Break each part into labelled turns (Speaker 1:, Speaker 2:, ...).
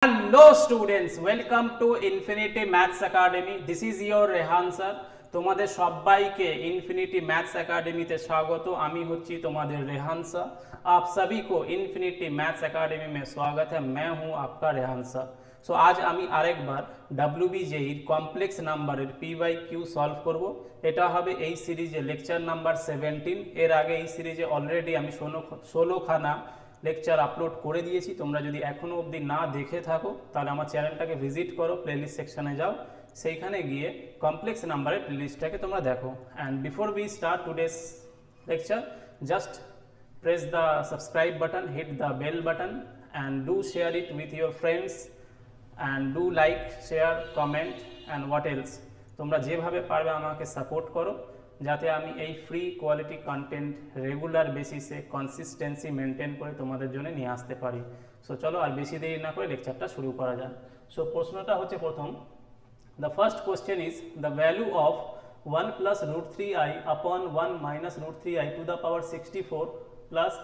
Speaker 1: Hello students, welcome to Infinity Maths Academy. This is your Rehan sir. তোমাদের সবাইকে infinity maths একাডেমিতে স্বাগত। আমি হচ্ছি তোমাদের रेहान सर। आप सभी को इन्फिनिटी मैथ्स एकेडमी में स्वागत है। मैं हूं आपका रेहान सर। सो आज আমি আরেকবার WBJE এর কমপ্লেক্স নাম্বারের PYQ সলভ করব। এটা হবে এই সিরিজে লেকচার নাম্বার 17। এর আগে এই সিরিজে অলরেডি আমি 16 খানা লেকচার আপলোড করে দিয়েছি। তোমরা যদি এখনো অবধি না দেখে থাকো তাহলে আমার চ্যানেলটাকে ভিজিট করো, প্লেলিস্ট সেকশনে যাও, সেইখানে গিয়ে কমপ্লেক্স নাম্বারের প্লেলিস্টটাকে তোমরা দেখো। And before we start today's lecture, just press the subscribe button, hit the bell button and do share it with your friends and do like, share, comment and what else তোমরা যেভাবে পারবে আমাকে support করো যাতে আমি এই free quality content regular বেসিসে consistency maintain করে তোমাদের জন্য নিয়ে আসতে পারি। সো চলো আর বেশি দেরি না করে লেকচারটা শুরু করা যাক। সো প্রশ্নটা হচ্ছে প্রথম, the first question is the value of 1 plus root 3i upon 1 minus root 3i to the power 64 plus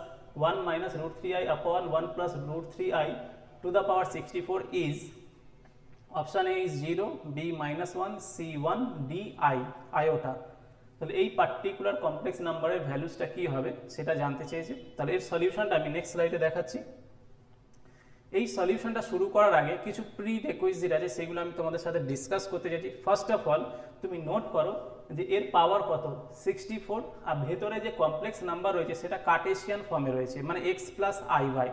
Speaker 1: 1 minus root 3i upon 1 plus root 3i to the power 64 is option A is 0, B minus 1, C 1, D I iota। তাহলে এই particular complex নাম্বারের ভ্যালুসটা কি হবে সেটা জানতে চেয়েছে। তাহলে এর সলিউশনটা আমি নেক্সট স্লাইডে দেখাচ্ছি। এই সলিউশনটা শুরু করার আগে কিছু প্রি রিকুইজিট আছে, সেগুলো আমি তোমাদের সাথে ডিসকাস করতে চাইছি। ফার্স্ট অফ অল তুমি নোট করো যে এর পাওয়ার কত 64, আর ভেতরে যে কমপ্লেক্স নাম্বার রয়েছে সেটা কার্টেসিয়ান ফর্মে রয়েছে, মানে x প্লাস আই ওয়াই।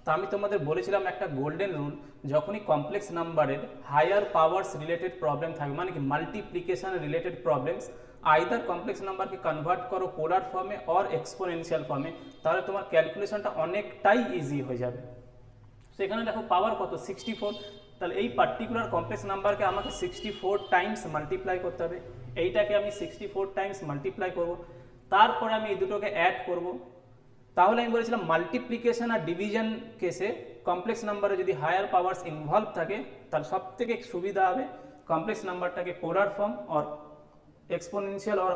Speaker 1: তো আমি তোমাদের বলেছিলাম একটা গোল্ডেন রুল, যখনই কমপ্লেক্স নাম্বারের হায়ার পাওয়ার্স রিলেটেড প্রবলেম থাকবে, মানে কি multiplication related problems, either complex নাম্বারকে কনভার্ট করো পোলার ফর্মে অর এক্সপোনেনশিয়াল ফর্মে, তাহলে তোমার ক্যালকুলেশনটা অনেকটাই ইজি হয়ে যাবে। সেখানে দেখো পাওয়ার কত 64, তাহলে এই পার্টিকুলার কমপ্লেক্স নাম্বারকে আমাকে 64 টাইমস মাল্টিপ্লাই করতে হবে। এইটাকে আমি 64 টাইমস মাল্টিপ্লাই করব, তারপরে আমি এই দুটোকে অ্যাড করব। তাহলে আমি বলেছিলাম মাল্টিপ্লিকেশন আর ডিভিশন কেসে কমপ্লেক্স নাম্বারে যদি হায়ার পাওয়ার্স ইনভলভ থাকে তাহলে সব থেকে সুবিধা হবে কমপ্লেক্স নাম্বারটাকে polar form or exponential or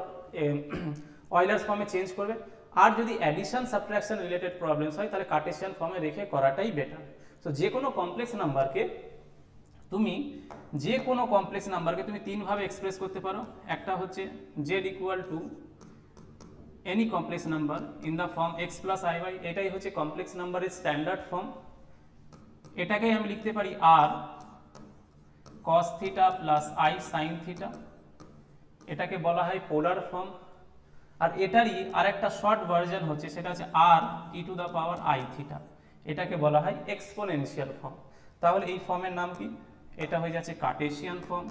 Speaker 1: Euler's ফর্মে চেঞ্জ করবে। আর যদি অ্যাডিশন সাবট্রাকশন রিলেটেড প্রবলেমস হয় তাহলে কার্টেসিয়ান ফর্মে রেখে করাটাই বেটার। সো যে কোনো কমপ্লেক্স নাম্বারকে তুমি তিনভাবে এক্সপ্রেস করতে পারো। একটা হচ্ছে z equal to any complex number in the form x plus i y, এটাই হচ্ছে কমপ্লেক্স নাম্বারের স্ট্যান্ডার্ড ফর্ম। এটাকেই আমি লিখতে পারি r cos theta plus i sin theta, এটাকে বলা হয় পোলার ফর্ম। আর এটারই আরেকটা শর্ট ভার্সন হচ্ছে, সেটা হচ্ছে r e two the power i theta, এটাকে বলা হয় এক্সপোনেনশিয়াল ফর্ম। তাহলে এই ফর্মের নাম কি? এটা হয়ে যাচ্ছে কার্টেসিয়ান ফর্ম।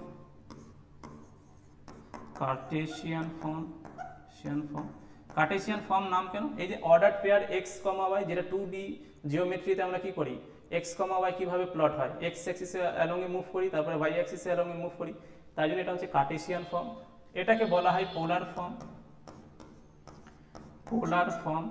Speaker 1: কার্টেসিয়ান ফর্ম নাম কেন? এই যে অর্ডার পেয়ার x, y, যেটা 2D জিওমেট্রিতে আমরা কি করি, x, y কিভাবে প্লট হয়, x অ্যাক্সিসে অ্যালং এ মুভ করি, তারপরে y অ্যাক্সিসে অ্যালং এ মুভ করি, তাই জন্য এটা হচ্ছে কার্টেসিয়ান ফর্ম। এটাকে বলা হয় পোলার ফর্ম।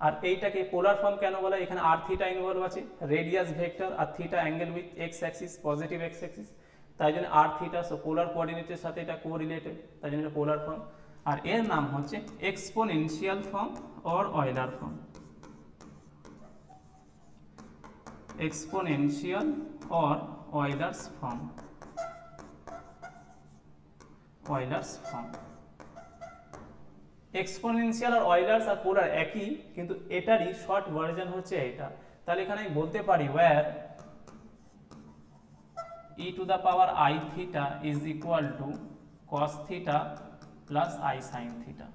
Speaker 1: আর এইটাকে পোলার ফর্ম কেন বলা হয়? এখানে r থিটা ইনভলভ আছে, রেডিয়াস ভেক্টর আর theta angle with x axis, positive x axis, তাই জন্য r থিটা, সো পোলার কোঅর্ডিনেটের সাথে এটা কোরিলেটেড, তাই জন্য এটা পোলার ফর্ম। আর এর নাম হচ্ছে exponential form or Euler form. Exponential or Euler's form. Exponential আর অয়লার্স আর পোলার একই, কিন্তু এটারই শর্ট ভার্সন হচ্ছে এটা। তাহলে এখানে আমি বলতে পারি where e two the power i theta is equal two cos theta plus i sin theta.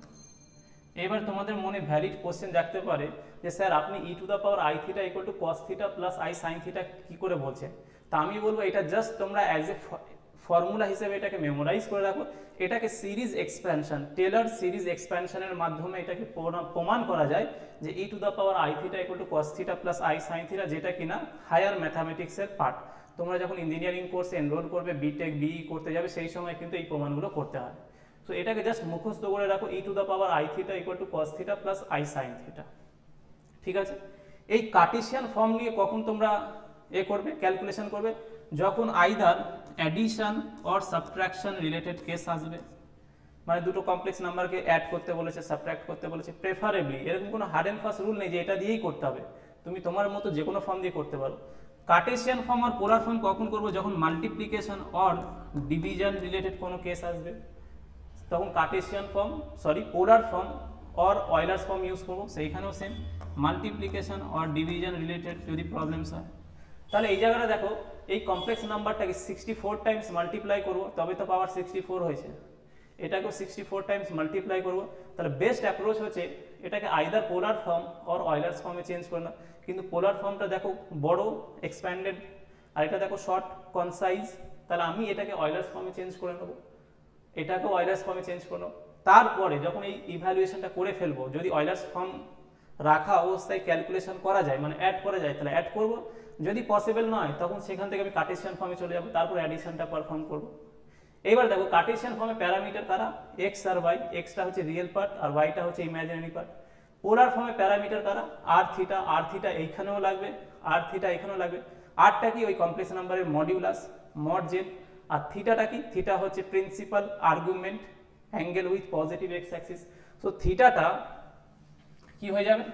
Speaker 1: এবার তোমাদের মনে ভ্যালিড কোশ্চেন জাগতে পারে যে স্যার আপনি e two the power i theta equal two cos theta plus i sin theta কি করে বলছেন? তা আমি বলবো এটা জাস্ট তোমরা অ্যাজ এ ফর্মুলা হিসেবে এটাকে মেমোরাইজ করে রাখো। এটাকে সিরিজ এক্সপ্যানশন, টেলর সিরিজ এক্সপ্যানশনের মাধ্যমে এটাকে প্রমাণ করা যায় যে e two the power i theta equal two cos theta plus i sin theta, যেটা কিনা হায়ার ম্যাথামেটিক্সের পার্ট। তোমরা যখন ইঞ্জিনিয়ারিং কোর্সে এনরোল করবে, বিটেক বিই করতে যাবে, সেই সময় কিন্তু এই প্রমাণগুলো করতে হয়। সো এটাকে জাস্ট মুখস্থ করে রাখো, e two the power i theta equal two cos theta plus i sin theta. ঠিক আছে? এই কার্টেসিয়ান ফর্ম নিয়ে কখন তোমরা করবে, ক্যালকুলেশন করবে? যখন either addition or subtraction related case আসবে, মানে দুটো কমপ্লেক্স নাম্বারকে অ্যাড করতে বলেছে, সাবট্রাক্ট করতে বলেছে, প্রেফারেবলি, এরকম কোনো হার্ড এন্ড ফাস্ট রুল নেই যে এটা দিয়েই করতে হবে। তুমি তোমার মতো যে কোনো ফর্ম দিয়ে করতে পারো। কার্টেসিয়ান ফর্ম আর পোলার ফর্ম কখন করবো? যখন মাল্টিপ্লিকেশন অর ডিভিশন রিলেটেড কোনো কেস আসবে, তখন Cartesian form polar form or Euler's form use করবো। সেইখানেও same multiplication or division related যদি প্রবলেমস হয়। তাহলে এই জায়গাটা দেখো, এই কমপ্লেক্স নাম্বারটাকে 64 টাইমস মাল্টিপ্লাই করবো, তবে তো পাওয়ার 64 হয়েছে। এটাকেও 64 টাইমস মাল্টিপ্লাই করবো। তাহলে বেস্ট অ্যাপ্রোচ হচ্ছে এটাকে either polar form or Euler's ফর্মে চেঞ্জ করে না। কিন্তু পোলার ফর্মটা দেখো বড় এক্সপ্যান্ডেড, আর এটা দেখো শর্ট কনসাইজ। তাহলে আমি এটাকে অয়লার্স ফর্মে চেঞ্জ করে নেবো, এটাকেও অয়লার্স ফর্মে চেঞ্জ করে নেবো। তারপরে যখন এই ইভ্যালুয়েশনটা করে ফেলবো, যদি অয়লার্স ফর্ম রাখা অবস্থায় ক্যালকুলেশন করা যায়, মানে অ্যাড করা যায়, তাহলে অ্যাড করবো। যদি পসিবল নয় তখন সেখান থেকে আমি কার্টেসিয়ান ফর্মে চলে যাবো, তারপর অ্যাডিশনটা পারফর্ম করবো। এবার দেখো কার্টেসিয়ান ফর্মে প্যারামিটার কারা? এক্স আর ওয়াই। এক্সটা হচ্ছে রিয়েল পার্ট আর ওয়াইটা হচ্ছে ইমাজিনারি পার্ট। পোলার ফর্মে প্যারামিটার কারা? আর থিটা। আর থিটা এইখানেও লাগবে, আর থিটা এখানেও লাগবে। আরটা কি? ওই কমপ্লেক্স নাম্বারের মডিউলাস, মড জেড। আর থিটাটা কি? থিটা হচ্ছে principal argument angle with positive x axis. So থিটাটা কি হয়ে যাবে?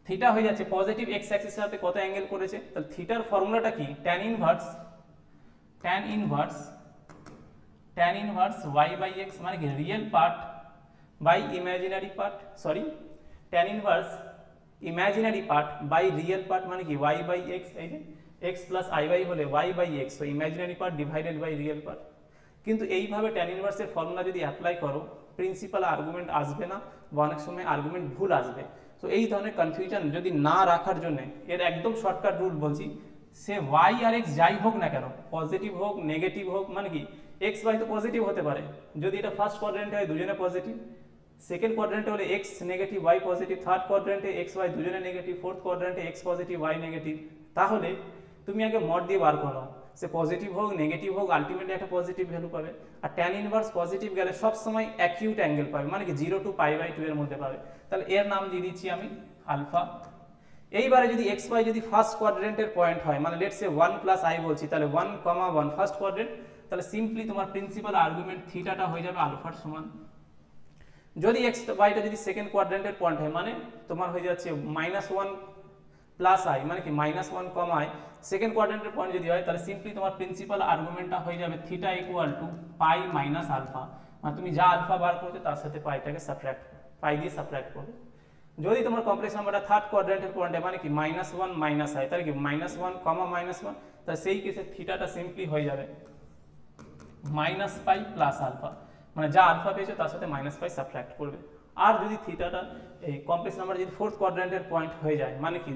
Speaker 1: থিটা হয়ে যাচ্ছে পজিটিভ এক্স অ্যাক্সিসের সাথে কত অ্যাঙ্গেল করেছে। তাহলে থিটার ফর্মুলাটা কি? tan inverse y by x, মানে কি real part by imaginary part, tan inverse imaginary part by real part, মানে কি y বাই x। এই যে x প্লাস i বাই হলে y বাই x, তো imaginary part divided by real part. কিন্তু এইভাবে tan ইনভার্সের ফর্মুলা যদি অ্যাপ্লাই করো, প্রিন্সিপাল আর্গুমেন্ট আসবে না, বা অনেক সময় আর্গুমেন্ট ভুল আসবে। তো এই ধরনের কনফিউশন যদি না রাখার জন্য এর একদম শর্টকাট রুল বলছি, সে y আর x যাই হোক না কেন, পজিটিভ হোক নেগেটিভ হোক, মানে কি x y তো পজিটিভ হতে পারে, যদি এটা ফার্স্ট কোয়াড্রেন্টে হয় দুজনে পজিটিভ, সেকেন্ড কোয়াড্রেন্টে হলে x negative y positive, third কোয়াড্রেন্টে x y দুজনে নেগেটিভ, ফোর্থ কোয়াড্রেন্টে x পজিটিভ y নেগেটিভ। তাহলে তুমি আগে মড দিয়ে বার করো, সে পজিটিভ হোক নেগেটিভ হোক আলটিমেটলি একটা পজিটিভ ভ্যালু পাবে। আর tan ইনভার্স পজিটিভ গেলে সবসময় অ্যাকিউট অ্যাঙ্গেল পাবে, মানে কি 0 to π/2 এর মধ্যে পাবে। তাহলে এর নাম দিয়ে দিচ্ছি আমি আলফা। এইবারে যদি এক্স ওয়াই যদি ফার্স্ট কোয়াড্রেন্টের পয়েন্ট হয়, মানে লেটস সে 1 প্লাস i বলছি, তাহলে 1, 1 ফার্স্ট কোয়াড্রেন্ট, তাহলে সিম্পলি তোমার প্রিন্সিপাল আর্গুমেন্ট থিটাটা হয়ে যাবে আলফার সমান। যদি এক্স ওয়াইটা যদি সেকেন্ড কোয়াড্রেন্টের পয়েন্ট হয়, মানে তোমার হয়ে যাচ্ছে -1 প্লাস i, মানে কি -1, i সেকেন্ড কোয়াড্রেন্টের পয়েন্ট যদি হয়, তাহলে সিম্পলি তোমার প্রিন্সিপাল আর্গুমেন্টটা হয়ে যাবে theta equal to pi minus alpha. মানে তুমি যা আলফা বার করছো তার সাথে পাইটাকে সাবট্রাক্ট, পাই দিয়ে সাবট্রাক্ট করবে। যদি তোমার কমপ্লেক্স নাম্বারটা থার্ড কোয়াড্রেন্টের পয়েন্টে, মানে কি -1 i, তাহলে কি -1, -1, তাহলে সেই কেসে থিটাটা সিম্পলি হয়ে যাবে -পাই প্লাস আলফা, মানে যা আলফা পেয়েছো তার সাথে -পাই সাবট্রাক্ট করবে। আর যদি থিটাটা এই কমপ্লেক্স নাম্বার যদি ফোর্থ কোয়াড্রেন্টের পয়েন্ট হয়ে যায়, মানে কি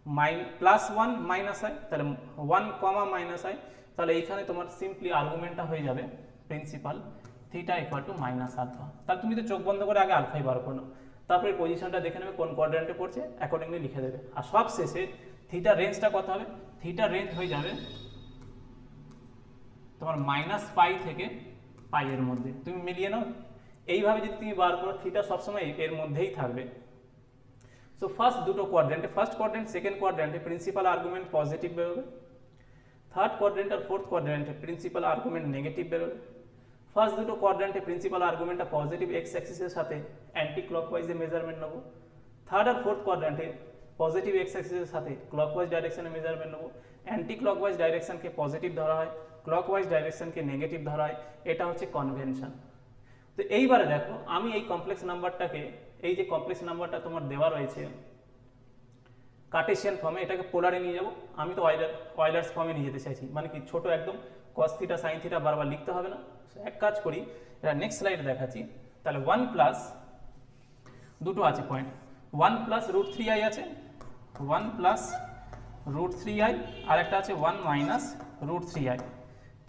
Speaker 1: +1 -i, তাহলে 1, -i, তাহলে এইখানে তোমার সিম্পলি আর্গুমেন্টটা হয়ে যাবে principal theta equal to -alpha. তাহলে তুমি তো চোখ বন্ধ করে আগে আলফাই বার করো, তারপরে পজিশনটা দেখে নেবে কোন কোয়াড্রেন্টে পড়ছে, অ্যাকর্ডিংলি লিখে দেবে। আর সব শেষে থিটা রেঞ্জটা কত হবে? থিটা রেঞ্জ হয়ে যাবে তোমার -পাই থেকে পাই এর মধ্যে, তুমি মিলিয়ে নাও। এইভাবে যদি তুমি বার করো, থিটা সবসময় এর মধ্যেই থাকবে। সো ফার্স্ট দুটো কোয়াড্রেন্টে, ফার্স্ট কোয়াড্রেন্ট সেকেন্ড কোয়াড্রেন্টে প্রিন্সিপাল আর্গুমেন্ট পজিটিভ বেরোবে, থার্ড কোয়াড্রেন্ট আর ফোর্থ কোয়াড্রেন্টে প্রিন্সিপাল আর্গুমেন্ট নেগেটিভ বেরোবে। ফার্স্ট দুটো কোয়াড্রেন্টে প্রিন্সিপাল আর্গুমেন্টটা পজিটিভ এক্স অ্যাক্সিসের সাথে অ্যান্টি ক্লকওয়াইজে মেজারমেন্ট নেবো, থার্ড আর ফোর্থ কোয়াড্রেন্টে পজিটিভ এক্স অ্যাক্সিসের সাথে ক্লকওয়াইজ ডাইরেকশনে মেজারমেন্ট নেবো। অ্যান্টি ক্লকওয়াইজ ডাইরেকশনকে পজিটিভ ধরা হয়, ক্লকওয়াইজ ডাইরেকশনকে নেগেটিভ ধরা হয়, এটা হচ্ছে কনভেনশন। তো এইবারে দেখো, আমি এই কমপ্লেক্স নাম্বারটাকে, এই যে কমপ্লেক্স নাম্বারটা তোমার দেওয়া রয়েছে কার্টেসিয়ান ফর্মে, এটাকে পোলারে নিয়ে যাব। আমি তো অয়লার্স ফর্মে নিয়ে যেতে চাইছি, মানে কি ছোট একদম cos থিটা sin থিটা বারবার লিখতে হবে না। এক কাজ করি, এটা নেক্সট স্লাইডে দেখাচ্ছি। তাহলে 1 প্লাস দুটো আছে পয়েন্ট, 1 প্লাস √3i আছে, 1 প্লাস √3i, আর একটা আছে 1 মাইনাস √3i।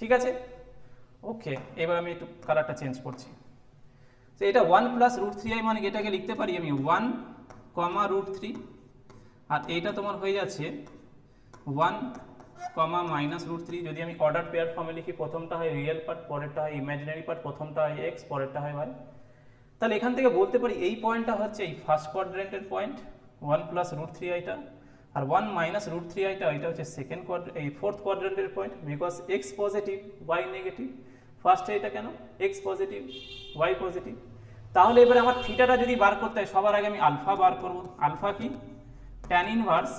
Speaker 1: ঠিক আছে, ওকে। এবার আমি একটু কালারটা চেঞ্জ করছি। তো এটা 1 প্লাস √3i, মানে এটাকে লিখতে পারি আমি 1, √3, আর এইটা তোমার হয়ে যাচ্ছে 1, মাইনাস √3। যদি আমি অর্ডার পেয়ার ফর্মে লিখি, প্রথমটা হয় রিয়েল পার্ট, পরেরটা হয় ইমাজিনারি পার্ট, প্রথমটা হয় x, পরেরটা হয় y। তাহলে এখান থেকে বলতে পারি এই পয়েন্টটা হচ্ছে এই ফার্স্ট কোয়াড্রেন্টের পয়েন্ট 1 প্লাস √3iটা, আর 1 মাইনাস √3iটা এটা হচ্ছে সেকেন্ড কোয়াড্রেন্ট, এই ফোর্থ কোয়াড্রেন্টের point, because x positive y negative. ফার্স্টে এটা কেন? x positive y positive. তাহলে এবারে আমার থিটাটা যদি বার করতে হয়, সবার আগে আমি আলফা বার করব। আলফা কি? Tan inverse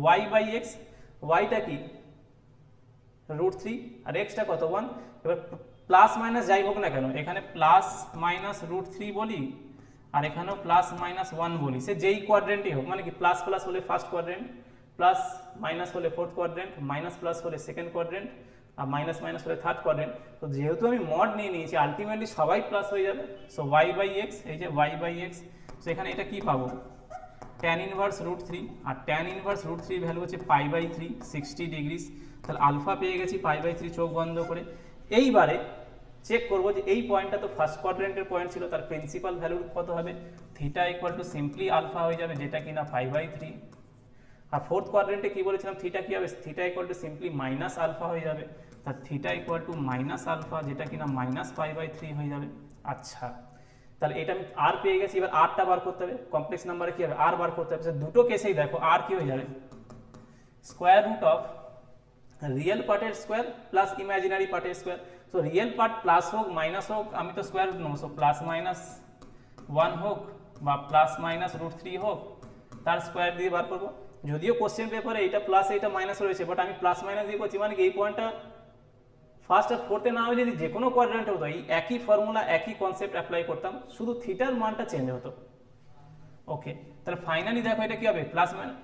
Speaker 1: y by x, ওয়াইটা কি √3 আর এক্সটা কত 1। এবার প্লাস মাইনাস যাই হোক না কেন, এখানে প্লাস মাইনাস √3 বলি আর এখানেও প্লাস মাইনাস 1 বলি, সে যেই কোয়াড্রেন্টই হোক, মানে কি প্লাস প্লাস হলে ফার্স্ট কোয়াড্রেন্ট, প্লাস মাইনাস হলে ফোর্থ কোয়াড্রেন্ট, মাইনাস প্লাস হলে সেকেন্ড কোয়াড্রেন্ট, আর মাইনাস মাইনাস হলে থার্ড কোয়াড্রেন্ট। তো যেহেতু আমি মড নিয়ে নিয়েছি আলটিমেটলি সবাই প্লাস হয়ে যাবে। সো ওয়াই বাই এক্স, এই যে ওয়াই বাই এক্স, সো এখানে এটা কি পাবো ট্যান ইনভার্স √3, আর ট্যান ইনভার্স √3 ভ্যালু হচ্ছে π/3 60 ডিগ্রিস। তাহলে আলফা পেয়ে গেছি π/3, চোখ বন্ধ করে। এইবারে চেক করবো যে এই পয়েন্টটা তো ফার্স্ট কোয়াড্রেন্টের পয়েন্ট ছিল, তার প্রিন্সিপাল ভ্যালু কত হবে, theta equal to simply alpha হয়ে যাবে, যেটা কিনা π/3। আর ফোর্থ কোয়াড্রেন্টে কি বলেছিলাম, থিটা কি হবে, theta equal to simply minus alpha হয়ে যাবে, তার theta equal to minus alpha, যেটা কিনা মাইনাস π/3 হয়ে যাবে। আচ্ছা, তাহলে এটা আমি আর পেয়ে গেছি। এবার আরটা বার করতে হবে, কমপ্লেক্স নাম্বারে কি হবে আর বার করতে হবে। দুটো কেসেই দেখো আর কি হয়ে যাবে, স্কোয়ার রুট অফ রিয়েল পার্টের স্কোয়ার প্লাস ইমাজিনারি পার্টের square. So real part plus হোক মাইনাস হোক, আমি তো স্কোয়ার রুট নেবো, সো প্লাস মাইনাস 1 হোক বা প্লাস মাইনাস √3 হোক, তার স্কোয়ার দিয়ে বার করবো। যদিও কোশ্চেন পেপারে এইটা প্লাস এইটা মাইনাস রয়েছে, বাট আমি প্লাস মাইনাস দিয়ে করছি, মানে এই পয়েন্টটা ফার্স্ট আর ফোর্থে না হয়ে যদি যে কোনো কোয়াড্রেন্টে হতো, এই একই ফর্মুলা একই কনসেপ্ট অ্যাপ্লাই করতাম, শুধু থিটার মানটা চেঞ্জ হতো। ওকে, তাহলে ফাইনালি দেখো এটা কি হবে, প্লাস মাইনাস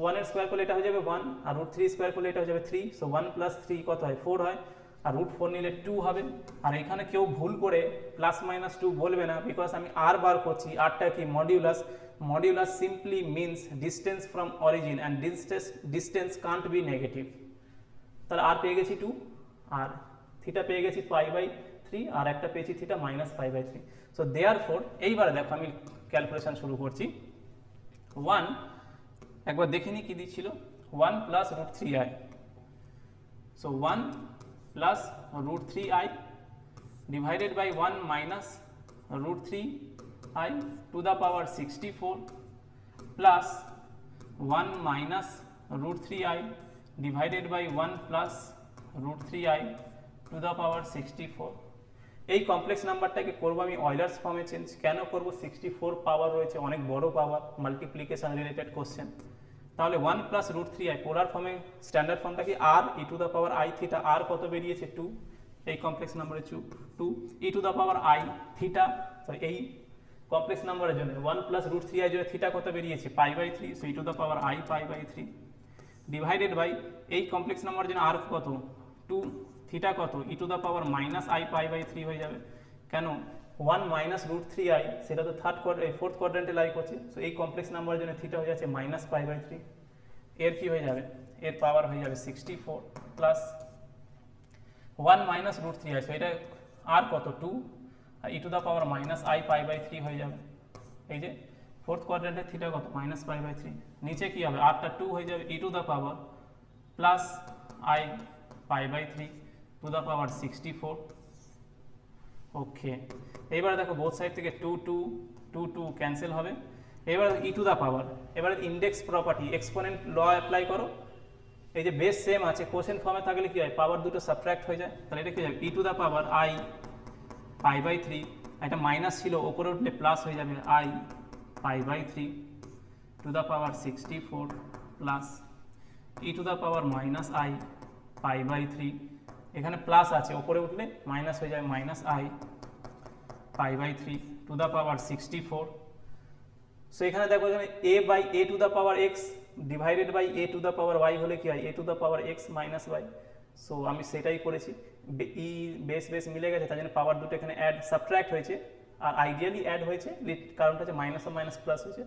Speaker 1: 1 এর স্কোয়ার করলে এটা হয়ে যাবে 1, আর √3 স্কোয়ার করলে এটা হয়ে যাবে 3। সো 1 + 3 কত হয় 4 হয়, আর √4 নিলে 2 হবে। আর এখানে কেউ ভুল করে প্লাস মাইনাস 2 বলবে না, বিকজ আমি আর বার করছি। আরটা কি modulus, modulus simply means distance from origin, and distance can't be negative. তাহলে আর পেয়ে গেছি 2, আর থিটা পেয়ে গেছি π/3, আর একটা পেয়েছি থিটা মাইনাস π/3। সো দেয়ারফর এইবারে দেখো আমি ক্যালকুলেশন শুরু করছি। 1 একবার দেখে নিই কি দিচ্ছিল, 1 + √3i। So 1 + √3i divided by 1 - √3i to the power 64 plus 1 - √3i divided by 1 + √3i to the power 64। এই কমপ্লেক্স নাম্বারটাকে করবো আমি অয়লার্স ফর্মে চেঞ্জ। কেন করব, 64 পাওয়ার রয়েছে, অনেক বড় পাওয়ার, মাল্টিপ্লিকেশন রিলেটেড কোশ্চেন। তাহলে 1 + √3i পোলার ফর্মে, স্ট্যান্ডার্ড ফর্মটা কি r e⁻i থিটা, r কত বেরিয়েছে 2, এই কমপ্লেক্স নাম্বারে 2 e⁻i থিটা। তো এই কমপ্লেক্স নাম্বারের জন্য 1 + √3i জন্য থিটা কত বেরিয়েছে π/3, সো e⁻i π/3 ডিভাইডেড বাই এই কমপ্লেক্স নাম্বারের জন্য r কত 2, থিটা কত e⁻i π/3 হয়ে যাবে। কেন 1 - √3i, সেটা তো ফোর্থ কোয়াড্রেন্টে লাই করছে। সো এই কমপ্লেক্স নাম্বারের জন্য থিটা হয়ে যাচ্ছে -π/3। এর কি হয়ে যাবে, এর পাওয়ার হয়ে যাবে 64 প্লাস 1 - √3i, সো এটা আর কত 2, আর e⁻i π/3 হয়ে যাবে। এই যে ফোর্থ কোয়াড্রেন্টের থিটা কত -π/3, নিচে কি হবে আরটা 2 হয়ে যাবে e⁻+ i π/3 to the power 64। Okay, এবারে দেখো বোথ সাইড থেকে 2 ক্যান্সেল হবে। এবার e⁻, এবারে index property, exponent law apply করো। এই যে বেস সেম আছে, কোশ্চেন ফর্মে থাকলে কি হয়, পাওয়ার দুটো সাবট্রাক্ট হয়ে যায়। তাহলে এটা কি যাবে e⁻i π/3, এটা মাইনাস ছিল, ওপরে উঠলে প্লাস হয়ে যাবে i π/3 to the power 64 plus e⁻i π/3, এখানে প্লাস আছে, ওপরে উঠলে মাইনাস হয়ে যাবে -i π/3 to the power 64। So এখানে দেখো এখানে a/a⁻x ডিভাইডেড বাই a⁻y হলে কি হয় a⁻x - y। সো আমি সেটাই করেছি, বেস মিলে গেছে, তার জন্য পাওয়ার দুটো এখানে অ্যাড সাবট্রাক্ট হয়েছে, আর আইডিয়ালি অ্যাড হয়েছে, কারণটা হচ্ছে মাইনাস ও মাইনাস প্লাস হয়েছে,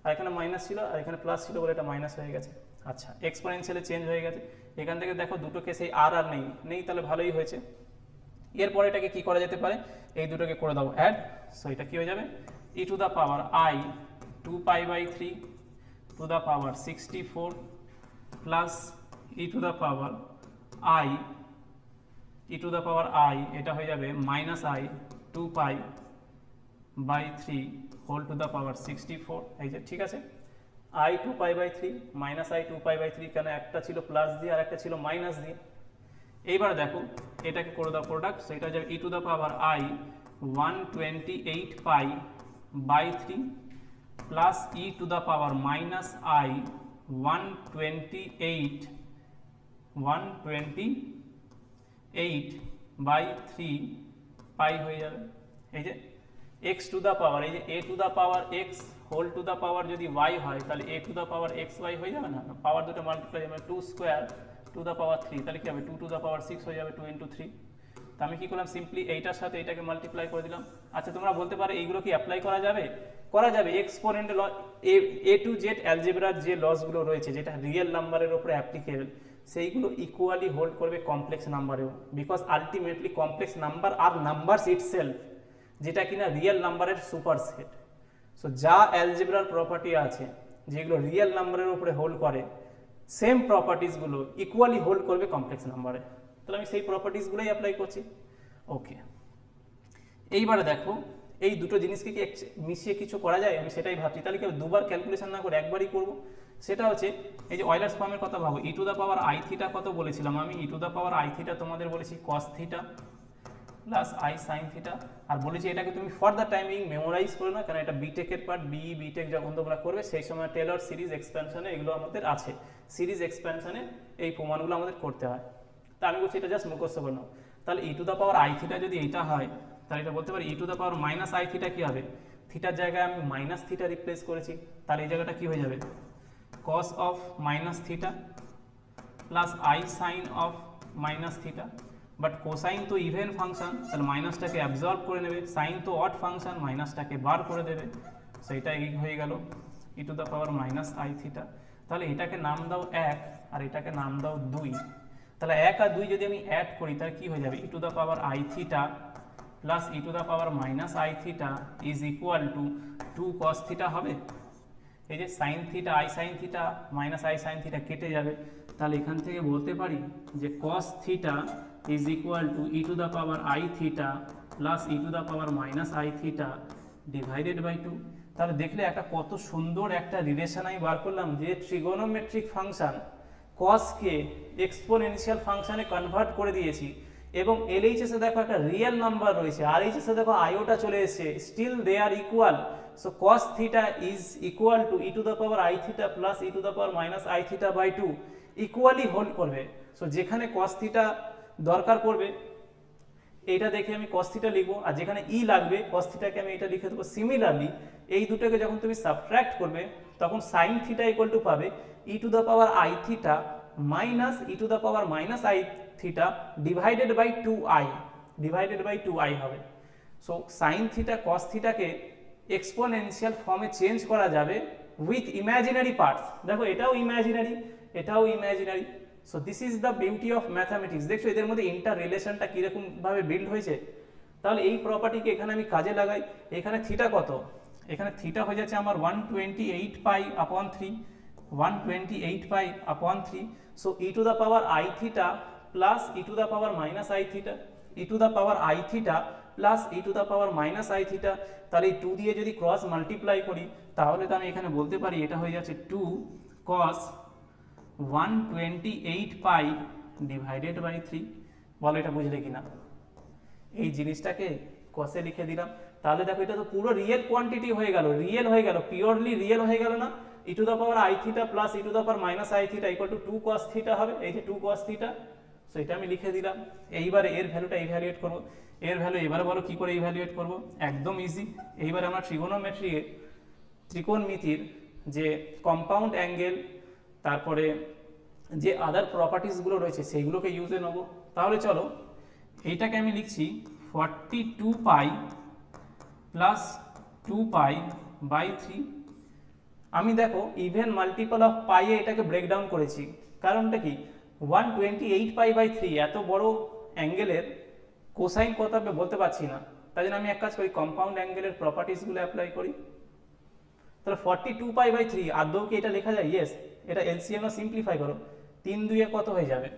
Speaker 1: আর এখানে মাইনাস ছিল আর এখানে প্লাস ছিল বলে এটা মাইনাস হয়ে গেছে। আচ্ছা, এক্সপোনেনশিয়ালে চেঞ্জ হয়ে গেছে। এখান থেকে দেখো দুটো কেসেই আর নেই, তাহলে ভালোই হয়েছে। এরপরে এটাকে কি করা যেতে পারে, এই দুটোকে করে দাও অ্যাড। সো এটা কি হয়ে যাবে e⁻i 2π/3 two the power 64 plus e⁻i এটা হয়ে যাবে -i 2π/3 whole to the power 64। এই যে ঠিক আছে, i 2π/3 - i 2π/3, কেন একটা ছিল প্লাস দিয়ে আর একটা ছিল মাইনাস দিয়ে। এইবার দেখো এটাকে করে দাও প্রোডাক্ট, সেটা হয়ে যাবে e⁻i 128π/3 প্লাস e⁻i 128/3 পাই হয়ে যাবে। এই যে x টু দা পাওয়ার, এই যে a to the power x whole to the power যদি y হয় তাহলে a to the power xy হয়ে যাবে না, পাওয়ার দুটো মাল্টিপ্লাই যাবে 2 স্কোয়ার টু দা পাওয়ার 3, তাহলে কি হবে 2 টু দা পাওয়ার 6 হয়ে যাবে 2 × 3। তো আমি কি করলাম, সিম্পলি এইটার সাথে এটাকে মাল্টিপ্লাই করে দিলাম। আচ্ছা তোমরা বলতে পারো এইগুলো কি অ্যাপ্লাই করা যাবে? করা যাবে। Exponent law, A to Z অ্যালজেব্রার যে লসগুলো রয়েছে যেটা রিয়েল নাম্বারের উপরে অ্যাপ্লিকেবল, সেইগুলো ইকুয়ালি হোল্ড করবে কমপ্লেক্স নাম্বারেও, বিকজ আলটিমেটলি কমপ্লেক্স নাম্বার আর নাম্বারস ইটসেলফ, যেটা কিনা রিয়েল নাম্বারের সুপারসেট। সো যা অ্যালজেব্রার প্রপার্টি আছে যেগুলো রিয়েল নাম্বারের উপরে হোল্ড করে, সেম প্রপার্টিসগুলো ইকুয়ালি হোল্ড করবে কমপ্লেক্স নাম্বারে। তাহলে আমি সেই প্রপার্টিসগুলোই অ্যাপ্লাই করছি। ওকে, এইবারে দেখো এই দুটো জিনিসকে কি মিশিয়ে কিছু করা যায়, আমি সেটাই ভাবছি। তাহলে কি দুবার ক্যালকুলেশন না করে একবারই করব। সেটা হচ্ছে এই যে অয়লার্স ফর্মের কথা ভাবো, e to the power i theta কত বলেছিলাম আমি, e to the power i theta তোমাদের বলেছি cos theta plus i sine theta, আর বলেছি এটাকে তুমি ফর দ্য টাইমিং মেমোরাইজ করো না, কারণ এটা বিটেকের পার্ট, বিটেক যখন তোমরা করবে সেই সময় টেলর সিরিজ এক্সপ্যানশনে এগুলো আমাদের আছে, সিরিজ এক্সপ্যানশনে এই প্রমাণগুলো আমাদের করতে হয়। তা আমি বলছি এটা জাস্ট মুখস্থ করে নাও। তাহলে e to the power i theta যদি এইটা হয়, তাহলে এটা বলতে পারি e to the power minus i theta কি হবে, থিটার জায়গায় আমি মাইনাস থিটা রিপ্লেস করেছি, তাহলে এই জায়গাটা কি হয়ে যাবে cos of minus theta plus i sign of minus theta. But cosine তো ইভেন ফাংশন, তাহলে মাইনাসটাকে অ্যাবজর্ব করে নেবে, সাইন তো অড ফাংশন, মাইনাসটাকে বার করে দেবে, সেইটা হয়ে গেল e to the power minus i theta. তাহলে এটাকে নাম দাও 1 আর এটাকে নাম দাও 2। তাহলে 1 আর 2 যদি আমি অ্যাড করি তাহলে কি হয়ে যাবে, e to the power i theta plus e to the power minus i theta is equal to 2 cos theta হবে। এই যে sine theta i sine theta minus i sine theta কেটে যাবে, তাহলে এখান থেকে বলতে পারি যে cos theta is equal to e to the power i theta plus e to the power minus i theta divided by 2। তাহলে দেখলে একটা কত সুন্দর একটা রিলেশন আমি বার করলাম, যে ট্রিগোনোমেট্রিক ফাংশন কসকে এক্সপোনেনশিয়াল ফাংশনে কনভার্ট করে দিয়েছি, এবং এলএইচএস এ দেখো একটা রিয়েল নাম্বার রয়েছে, আর এইচএস এ দেখো আইওটা চলে এসেছে, still they are equal. So cos theta is equal to e to the power i theta plus e to the power minus i theta by 2 equally hold করবে। So যেখানে cos theta দরকার পড়বে এইটা দেখে আমি cos theta লিখবো, আর যেখানে ই লাগবে cos থিটাকে আমি এটা লিখে দেবো। সিমিলারলি এই দুটোকে যখন তুমি সাবট্রাক্ট করবে তখন sin থিটা ইকুয়াল টু পাবে e to the power i theta minus e to the power minus i theta divided by 2i হবে। সো sin থিটা cos থিটাকে এক্সপোনেনশিয়াল ফর্মে চেঞ্জ করা যাবে উইথ ইমাজিনারি পার্টস। দেখো এটাও ইমাজিনারি, এটাও imaginary. So this is the beauty of mathematics. দেখছো এদের মধ্যে ইন্টার রিলেশনটা কিরকম ভাবে বিল্ড হয়েছে। তাহলে এই প্রপার্টিকে এখানে আমি কাজে লাগাই, এখানে থিটা কত, এখানে থিটা হয়ে যাচ্ছে আমার 128π/3, 128π/3। So e to the power i theta plus e to the power minus i theta, e to the power i theta plus e to the power minus i theta. তাহলে এই 2 দিয়ে যদি cross multiply করি তাহলে তো আমি এখানে বলতে পারি এটা হয়ে যাচ্ছে 2 cos 128π ডিভাইডেড বাই 3। বলো এটা বুঝলে কিনা। এই জিনিসটাকে কসে লিখে দিলাম, তাহলে দেখো এটা তো পুরো রিয়েল কোয়ান্টিটি হয়ে গেল, রিয়েল হয়ে গেল, পিওরলি রিয়েল হয়ে গেল না। E to the power i theta plus e to the power minus i theta equal to 2 cos theta হবে। এই যে 2 cos থিটা, সো এটা আমি লিখে দিলাম। এইবারে এর ভ্যালুটা ইভ্যালুয়েট করব, এর ভ্যালু এবারে বলো কি করে ইভ্যালুয়েট করব, একদম ইজি। এইবারে আমরা ট্রিগোনোমেট্রির ত্রিকোণমিতির যে কম্পাউন্ড অ্যাঙ্গেল তারপরে যে আদার প্রপার্টিসগুলো রয়েছে সেইগুলোকে ইউজে নেব। তাহলে চলো এইটাকে আমি লিখছি 42π প্লাস 2π/3। আমি দেখো ইভেন মাল্টিপল অফ পাইয়ে এটাকে ব্রেকডাউন করেছি, কারণটা কি 128π/3 এত বড় অ্যাঙ্গেলের কোসাইন কত হবে বলতে পারছি না, তাই জন্য আমি এক কাজ করি কম্পাউন্ড অ্যাঙ্গেলের প্রপার্টিসগুলো অ্যাপ্লাই করি। তাহলে 42π/3 আদৌ কি এটা লেখা যায়? ইয়েস। এটা এলসিএম সিম্পলিফাই করো, 3 2 এ কত হয়ে যাবে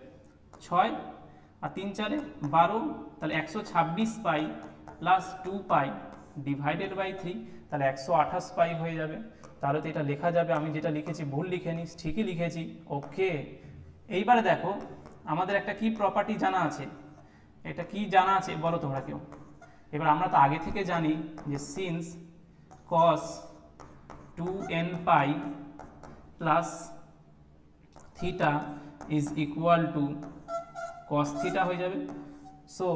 Speaker 1: 6 আর 3 4 এ 12, তাহলে 126π প্লাস 2π ডিভাইডেড বাই 3, তাহলে 128π হয়ে যাবে। তাহলে তো এটা লেখা যাবে, আমি যেটা লিখেছি ভুল লিখে নিস, ঠিকই লিখেছি। ওকে, এইবারে দেখো আমাদের একটা কি প্রপার্টি জানা আছে, এটা কি জানা আছে বলো তোমরা কেউ। এবার আমরা তো আগে থেকে জানি যে since cos 2nπ plus theta is equal to cos theta হয়ে যাবে। সো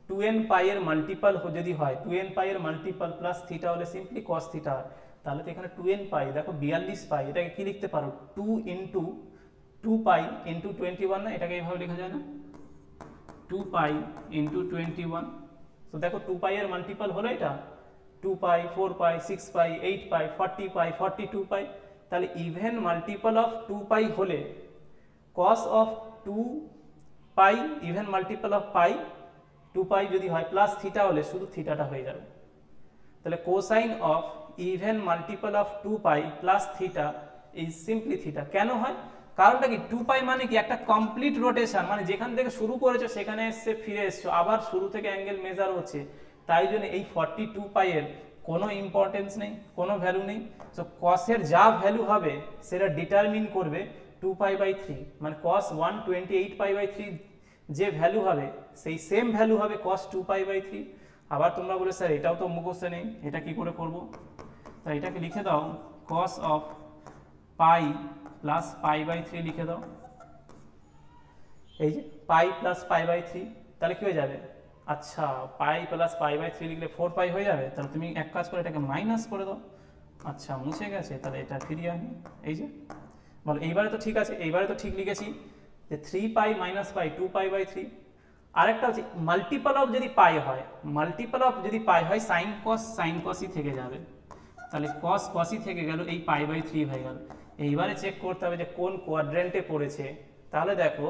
Speaker 1: 2n পাই এর মাল্টিপল যদি হয় 2n পাই এর মাল্টিপল প্লাস থিটা হলে সিম্পলি কস থিটা হয়। তাহলে তো এখানে 2n পাই, দেখো 42 পাই, এটাকে কি লিখতে পারো 2 ইন্টু 2 পাই ইন্টু 21 না, এটাকে এইভাবে লেখা যায় না 2 পাই ইন্টু 21। তো দেখো 2 পাই এর মাল্টিপল হলো এটা 2 পাই 4 পাই 6 পাই 8 পাই 40 পাই 42 পাই। তাহলে ইভেন মাল্টিপল অফ 2 পাই হলে cos of 2 pi even multiple of পাই 2 পাই যদি হয় প্লাস থিটা হলে শুধু থিটাটা হয়ে যাবে। তাহলে cosine of even multiple of 2 pi plus theta is simply theta. কেন হয়? কারণটা কি 2 পাই মানে কি একটা কমপ্লিট রোটেশন, মানে যেখান থেকে শুরু করেছো সেখানে এসে ফিরে এসছো, আবার শুরু থেকে অ্যাঙ্গেল মেজার হচ্ছে, তাই জন্য এই 42 পাই এর কোনো ইম্পর্টেন্স নেই, কোনো ভ্যালু নেই। সো কসের যা ভ্যালু হবে সেটা ডিটারমিন করবে 2 পাই বাই 3, মানে cos 128 পাই বাই 3 যে ভ্যালু হবে সেই সেম ভ্যালু হবে cos 2 পাই বাই 3। আবার তোমরা বলে স্যার এটাও তো মুখস্থ নেই, এটা কি করে করব? তাই এটাকে লিখে দাও cos of pi plus pi by 3 লিখে দাও, এই যে পাই প্লাস পাই বাই 3, তাহলে কি হয়ে যাবে? আচ্ছা পাই প্লাস পাই বাই 3 লিখলে 4 পাই হয়ে যাবে। তাহলে তুমি এক কাজ করে এটাকে মাইনাস করে দাও। আচ্ছা মুছে গেছে, তাহলে এটা ফিরিয়ে আনি, এই যে বলো এইবারে তো ঠিক আছে, এইবারে তো ঠিক লিখেছি যে 3 পাই মাইনাস পাই 2 পাই বাই 3। আরেকটা হচ্ছে মাল্টিপল অফ যদি পাই হয়, মাল্টিপল অফ যদি পাই হয় সাইন কসই থেকে যাবে, তাহলে কস কসই থেকে গেল, এই পাই বাই 3 হয়ে গেল। এইবারে চেক করতে হবে যে কোন কোয়াড্রেন্টে পড়েছে। তাহলে দেখো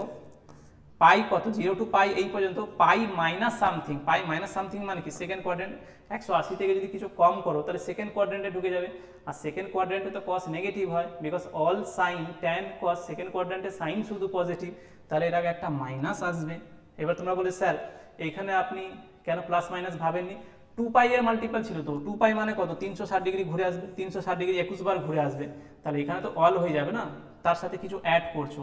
Speaker 1: পাই কত 0 টু পাই এই পর্যন্ত পাই মাইনাস সামথিং, পাই মাইনাস সামথিং মানে কি সেকেন্ড কোয়াড্রেন্ট। 180 থেকে যদি কিছু কম করো তাহলে সেকেন্ড কোয়াড্রেন্টে ঢুকে যাবে, আর সেকেন্ড কোয়াড্রেন্টে তো কস নেগেটিভ হয় because all sine tan cos, second কোয়াড্রেন্টে সাইন শুধু পজিটিভ, তাহলে এর আগে একটা মাইনাস আসবে। এবার তোমরা বলে স্যার এইখানে আপনি কেন প্লাস মাইনাস ভাবেননি? 2 পাই এর মাল্টিপল ছিল তো, 2 পাই মানে কত 360 ডিগ্রি ঘুরে আসবে, 360 ডিগ্রি 21 বার ঘুরে আসবে, তাহলে এখানে তো অল হয়ে যাবে না, তার সাথে কিছু অ্যাড করছো,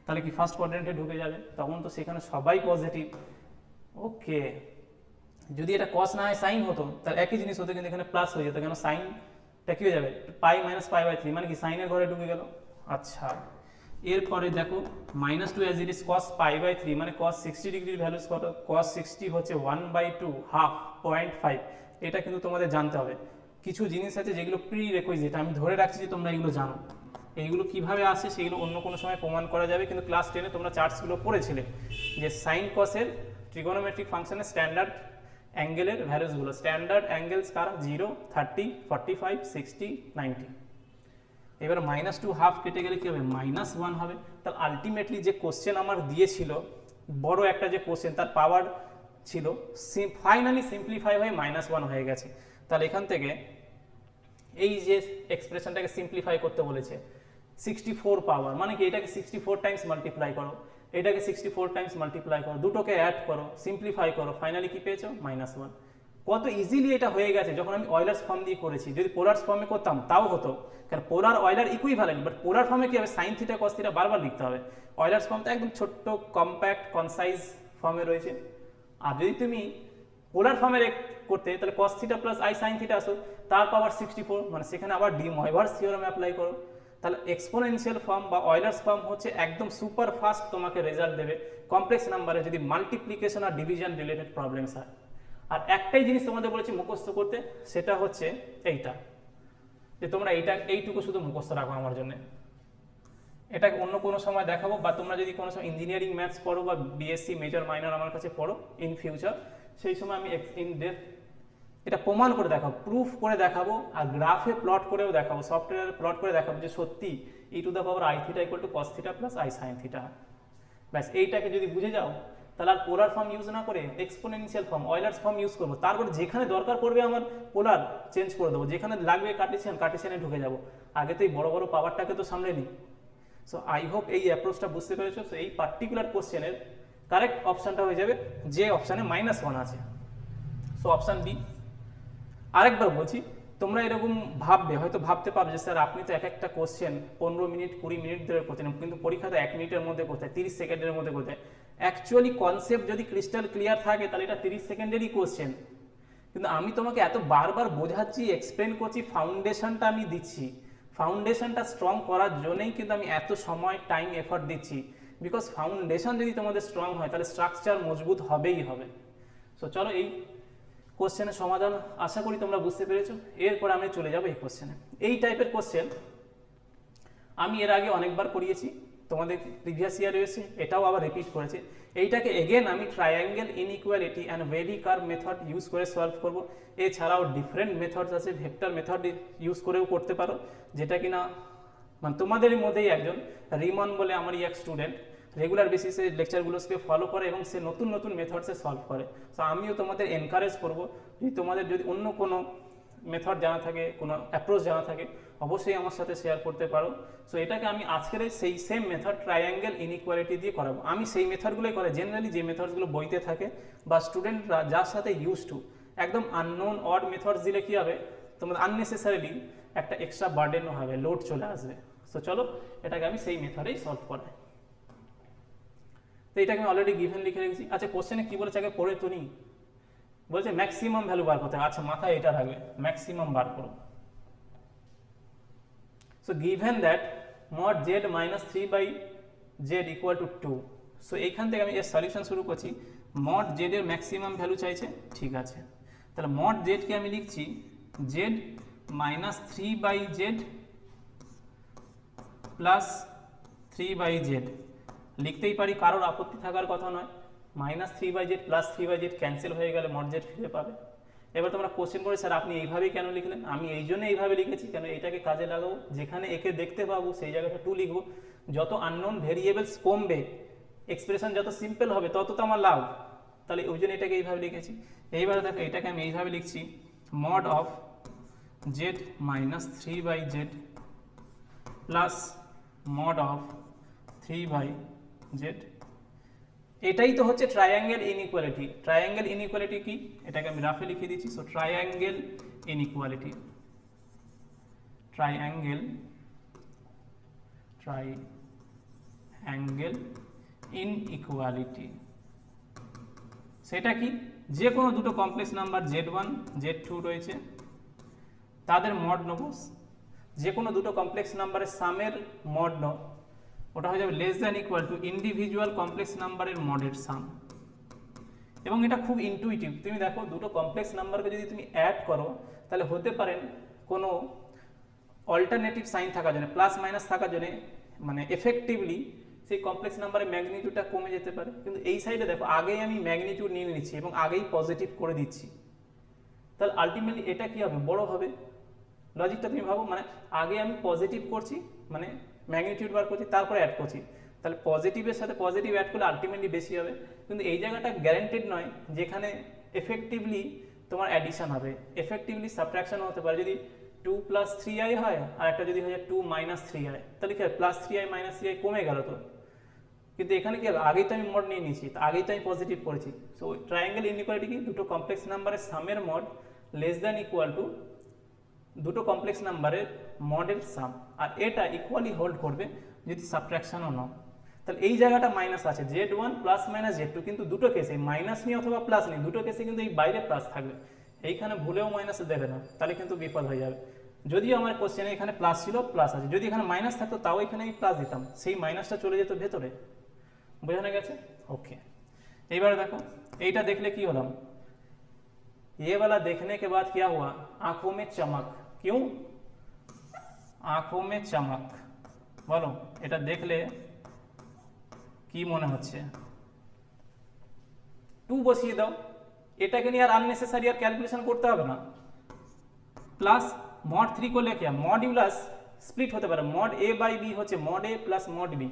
Speaker 1: তাহলে কি ফার্স্ট কোয়াড্রেন্টে ঢুকে যাবে, তখন তো সেখানে সবাই পজিটিভ। ওকে, যদি এটা কস না হয় সাইন হতো তাহলে একই জিনিস হতো, কিন্তু এখানে প্লাস হয়ে যেত, কেন সাইনটা কি হয়ে যাবে পাই মাইনাস পাই বাই 3 মানে কি সাইনের ঘরে ঢুকে গেল। আচ্ছা এরপরে দেখো minus 2 as it is cos pi by 3 মানে কস 60 ডিগ্রির ভ্যালুস কত? কস 60 হচ্ছে 1/2 হাফ 0.5। এটা কিন্তু তোমাদের জানতে হবে। কিছু জিনিস আছে যেগুলো প্রি রেকুইজিট, আমি ধরে রাখছি যে তোমরা এগুলো জানো। এইগুলো কিভাবে আসে সেগুলো অন্য কোনো সময় প্রমাণ করা যাবে, কিন্তু ক্লাস 10-এ তোমরা চার্টসগুলো পড়েছিলে যে সাইন কসের ট্রিগোনোমেট্রিক ফাংশনের স্ট্যান্ডার্ড অ্যাঙ্গেলের ভ্যালুসগুলো। স্ট্যান্ডার্ড অ্যাঙ্গেলস কারা? 0, 30, 45, 60, 90। এবার -2 হাফ কেটে গেলে কি হবে? -1 হবে। তাহলে আলটিমেটলি যে কোশ্চেন আমার দিয়েছিল বড় একটা যে কোশ্চেন তার পাওয়ার ছিল ফাইনালি সিম্পলিফাই হয়ে -1 হয়ে গেছে। তাহলে এখান থেকে এই যে এক্সপ্রেশনটাকে সিম্পলিফাই করতে বলেছে 64 পাওয়ার, মানে কি এটাকে 64 টাইমস মাল্টিপ্লাই করো, এটাকে 64 টাইমস মাল্টিপ্লাই করো, দুটোকে অ্যাড করো, সিম্পলিফাই করো, ফাইনালি কি পেয়েছো? -1। কত ইজিলি এটা হয়ে গেছে যখন আমি অয়লার্স ফর্ম দিয়ে করেছি। যদি পোলার ফর্মে করতাম তাও হতো, কারণ পোলার অয়লার ইকুইভ্যালেন্ট, বাট পোলার ফর্মে কি হবে? সাইন থিটা কস থিটা বারবার লিখতে হবে। অয়লার্স ফর্ম তো একদম ছোট্ট কম্প্যাক্ট কনসাইজ ফর্মে রয়েছে। আর যদি তুমি পোলার ফর্মে করতে তাহলে cos theta plus i sin theta আসো, তার পাওয়ার 64, মানে সেখানে আবার ডি ময়ভার্স থিওরেম অ্যাপ্লাই করো। তাহলে এক্সপোনেনশিয়াল ফর্ম বা অয়লার্স ফর্ম হচ্ছে একদম সুপার ফাস্ট তোমাকে রেজাল্ট দেবে কমপ্লেক্স নাম্বারে যদি মাল্টিপ্লিকেশন আর ডিভিশন রিলেটেড প্রবলেমস হয়। আর একটাই জিনিস তোমাদের বলেছি মুখস্থ করতে, সেটা হচ্ছে এইটা, যে তোমরা এইটুকু শুধু মুখস্থ রাখো আমার জন্য। এটাকে অন্য কোনো সময় দেখাবো, বা তোমরা যদি কোনো সময় ইঞ্জিনিয়ারিং ম্যাথস পড়ো বা বিএসসি মেজর মাইনর আমার কাছে পড়ো ইন ফিউচার, সেই সময় আমি ইন ডেপথ এটা প্রমাণ করে দেখাবো, প্রুফ করে দেখাবো, আর গ্রাফে প্লট করেও দেখাবো, সফটওয়্যারে প্লট করে দেখাবো যে সত্যি e two the power i theta equal two cos theta plus i sin theta. ব্যাস এইটাকে যদি বুঝে যাও তাহলে আর পোলার ফর্ম ইউজ না করে এক্সপোনেনশিয়াল ফর্ম অয়লার্স ফর্ম ইউজ করবো। তারপর যেখানে দরকার পড়বে আমার পোলার চেঞ্জ করে দেবো, যেখানে লাগবে কার্টেসিয়ানে ঢুকে যাবো। আগে তো এই বড় বড় পাওয়ারটাকে তো সামলে নিই। সো আই হোপ এই অ্যাপ্রোচটা বুঝতে পেরেছো। সো এই পার্টিকুলার কোশ্চেনের কারেক্ট অপশানটা হয়ে যাবে যে অপশানে -1 আছে, সো অপশান বি। আরেকবার বলছি, তোমরা এরকম ভাববে, হয়তো ভাবতে পারবে যে স্যার আপনি তো এক একটা কোশ্চেন 15 মিনিট 20 মিনিট ধরে করছেন, কিন্তু পরীক্ষাতে 1 মিনিটের মধ্যে করতে হয়, 30 সেকেন্ডের মধ্যে করতে হয়। অ্যাকচুয়ালি কনসেপ্ট যদি ক্রিস্টাল ক্লিয়ার থাকে তাহলে এটা 30 সেকেন্ডেরই কোশ্চেন, কিন্তু আমি তোমাকে এত বারবার বোঝাচ্ছি, এক্সপ্লেন করছি, ফাউন্ডেশনটা আমি দিচ্ছি, ফাউন্ডেশনটা স্ট্রং করার জন্যই কিন্তু আমি এত সময় টাইম এফর্ট দিচ্ছি, বিকজ ফাউন্ডেশন যদি তোমাদের স্ট্রং হয় তাহলে স্ট্রাকচার মজবুত হবেই হবে। সো চলো এই কোশ্চেনের সমাধান আশা করি তোমরা বুঝতে পেরেছো। এরপর আমি চলে যাবো এই কোশ্চেনে। এই টাইপের কোশ্চেন আমি এর আগে অনেকবার করিয়েছি, তোমাদের প্রিভিয়াস ইয়ার রয়েছে, এটাও আবার রিপিট করেছে। এইটাকে এগেন আমি triangle inequality and very curve method use করে সলভ করব। এছাড়াও ডিফারেন্ট মেথডস আছে, ভেক্টর মেথড ইউজ করেও করতে পারো, যেটা কিনা মানে তোমাদের মধ্যেই একজন রিমন বলে আমারই এক স্টুডেন্ট রেগুলার বেসিসে লেকচারগুলোকে ফলো করে এবং সে নতুন নতুন মেথডসে সলভ করে। সো আমিও তোমাদের এনকারেজ করবো যে তোমাদের যদি অন্য কোনো মেথড জানা থাকে, কোনো অ্যাপ্রোচ জানা থাকে, অবশ্যই আমার সাথে শেয়ার করতে পারো। সো এটাকে আমি আজকের সেই সেম মেথড ট্রায়াঙ্গেল ইনইকুয়ালিটি দিয়ে করাবো। আমি সেই মেথডগুলোই করে জেনারেলি যে মেথডসগুলো বইতে থাকে বা স্টুডেন্টরা যার সাথে ইউজ টু, একদম আননোন অড মেথডস দিলে কী হবে, তোমাদের আননেসেসারিলি একটা এক্সট্রা বার্ডেনও হবে, লোড চলে আসবে। সো চলো এটাকে আমি সেই মেথডেই সলভ করাই। তো এটাকে আমি অলরেডি গিভেন লিখে রেখেছি। আচ্ছা কোশ্চেনে কী বলেছে আগে পড়ে তো নিই। বলছে ম্যাক্সিমাম ভ্যালু বার করতে হবে। আচ্ছা মাথায় এটা রাখবে, ম্যাক্সিমাম বার করো। So given that mod Z minus 3/z equal to 2। So এইখান থেকে আমি এর সলিউশন শুরু করছি। মড জেড এর ম্যাক্সিমাম ভ্যালু চাইছে, ঠিক আছে। তাহলে মড জেডকে আমি লিখছি Z minus 3/z plus 3/z লিখতেই পারি, কারোর আপত্তি থাকার কথা নয়। Minus 3/z plus 3/z cancel হয়ে গেলে মড জেড ফিরে পাবে। এবার তোমরা কোশ্চেন করে স্যার আপনি এইভাবেই কেন লিখলেন? আমি এই জন্য এইভাবে লিখেছি কেন এটাকে কাজে লাগাবো, যেখানে একে দেখতে পাবো সেই জায়গাটা 2 লিখবো। যত আননোন ভেরিয়েবলস কমবে, এক্সপ্রেশন যত সিম্পল হবে তত তো আমার লাভ, তাহলে ওই জন্য এটাকে এইভাবে লিখেছি। এইবারে দেখো এটাকে আমি এইভাবে লিখছি mod of Z minus 3/z plus mod of 3/z। এটাই তো হচ্ছে ট্রায়াঙ্গেল ইনইকুয়ালিটি। ট্রায়াঙ্গেল ইনইকুয়ালিটি কি, এটাকে আমি রাফে লিখে দিচ্ছি। So triangle inequality, triangle inequality সেটা কি, যে কোনো দুটো কমপ্লেক্স নাম্বার z1 z2 রয়েছে, তাদের মড নেব। যে কোনো দুটো কমপ্লেক্স নাম্বারের সামের মড নাও, ওটা হয়ে যাবে less than equal two individual complex নাম্বারের মডের সাম। এবং এটা খুব ইনটুইটিভ। তুমি দেখো দুটো কমপ্লেক্স নাম্বারকে যদি তুমি অ্যাড করো তাহলে হতে পারেন কোনো অল্টারনেটিভ সাইন থাকার জন্য, প্লাস মাইনাস থাকার জন্য, মানে এফেক্টিভলি সেই কমপ্লেক্স নাম্বারের ম্যাগনিটিউডটা কমে যেতে পারে। কিন্তু এই সাইডে দেখো আগেই আমি ম্যাগনিটিউড নিয়ে নিচ্ছি এবং আগেই পজিটিভ করে দিচ্ছি, তাহলে আলটিমেটলি এটা কি হবে, বড় হবে। লজিকটা তুমি ভাবো, মানে আগে আমি পজিটিভ করছি, মানে ম্যাগনিটিউড বার করছি, তারপরে অ্যাড করছি, তাহলে পজিটিভের সাথে পজিটিভ অ্যাড করলে আলটিমেটলি বেশি হবে। কিন্তু এই জায়গাটা গ্যারান্টেড নয়, যেখানে এফেক্টিভলি তোমার অ্যাডিশন হবে, এফেক্টিভলি সাবট্রাকশন হতে পারে। যদি 2 + 3i হয় আর একটা যদি হয়ে যায় 2 - 3i, তাহলে কি হয়, +3i - 3i কমে গেল তো। কিন্তু এখানে কি হবে, আগেই তো আমি মড নিয়ে নিয়েছি, আগেই তো আমি পজিটিভ করেছি। সো ট্রায়াঙ্গেল ইনইকুয়ালিটি কি, দুটো কমপ্লেক্স নাম্বারের সামের mod less than equal to দুটো কমপ্লেক্স নাম্বারের মডের সাম, আর এটা ইকুয়ালি হোল্ড করবে যদি সাবট্রাকশনও নাও। তাহলে এই জায়গাটা মাইনাস আছে, z1 ± z2, কিন্তু দুটো কেসে মাইনাস নিয়ে অথবা প্লাস নিয়ে, দুটো কেসে কিন্তু এই বাইরে প্লাস থাকবে। এইখানে ভুলেও মাইনাস দেবে না, তাহলে কিন্তু বিপদ হয়ে যাবে। যদিও আমার কোশ্চেনে এখানে প্লাস ছিল, প্লাস আছে, যদি এখানে মাইনাস থাকতো তাও এখানে আমি প্লাস দিতাম, সেই মাইনাসটা চলে যেত ভেতরে। বোঝানো গেছে? ওকে। এইবারে দেখো এইটা দেখলে কি হলাম, ये वाला देखने के बाद क्या हुआ, आंखों में चमक। क्यों आंखों में चमक, বলো এটা দেখলে কি মনে হচ্ছে? 2 বসিয়ে দাও, এটাকে নিয়ে আর আননেসেসারি আর ক্যালকুলেশন করতে হবে না। প্লাস মড 3 করলে কি মডিউলাস স্প্লিট হতে পারে, মড a বাই b হচ্ছে mod a plus mod b,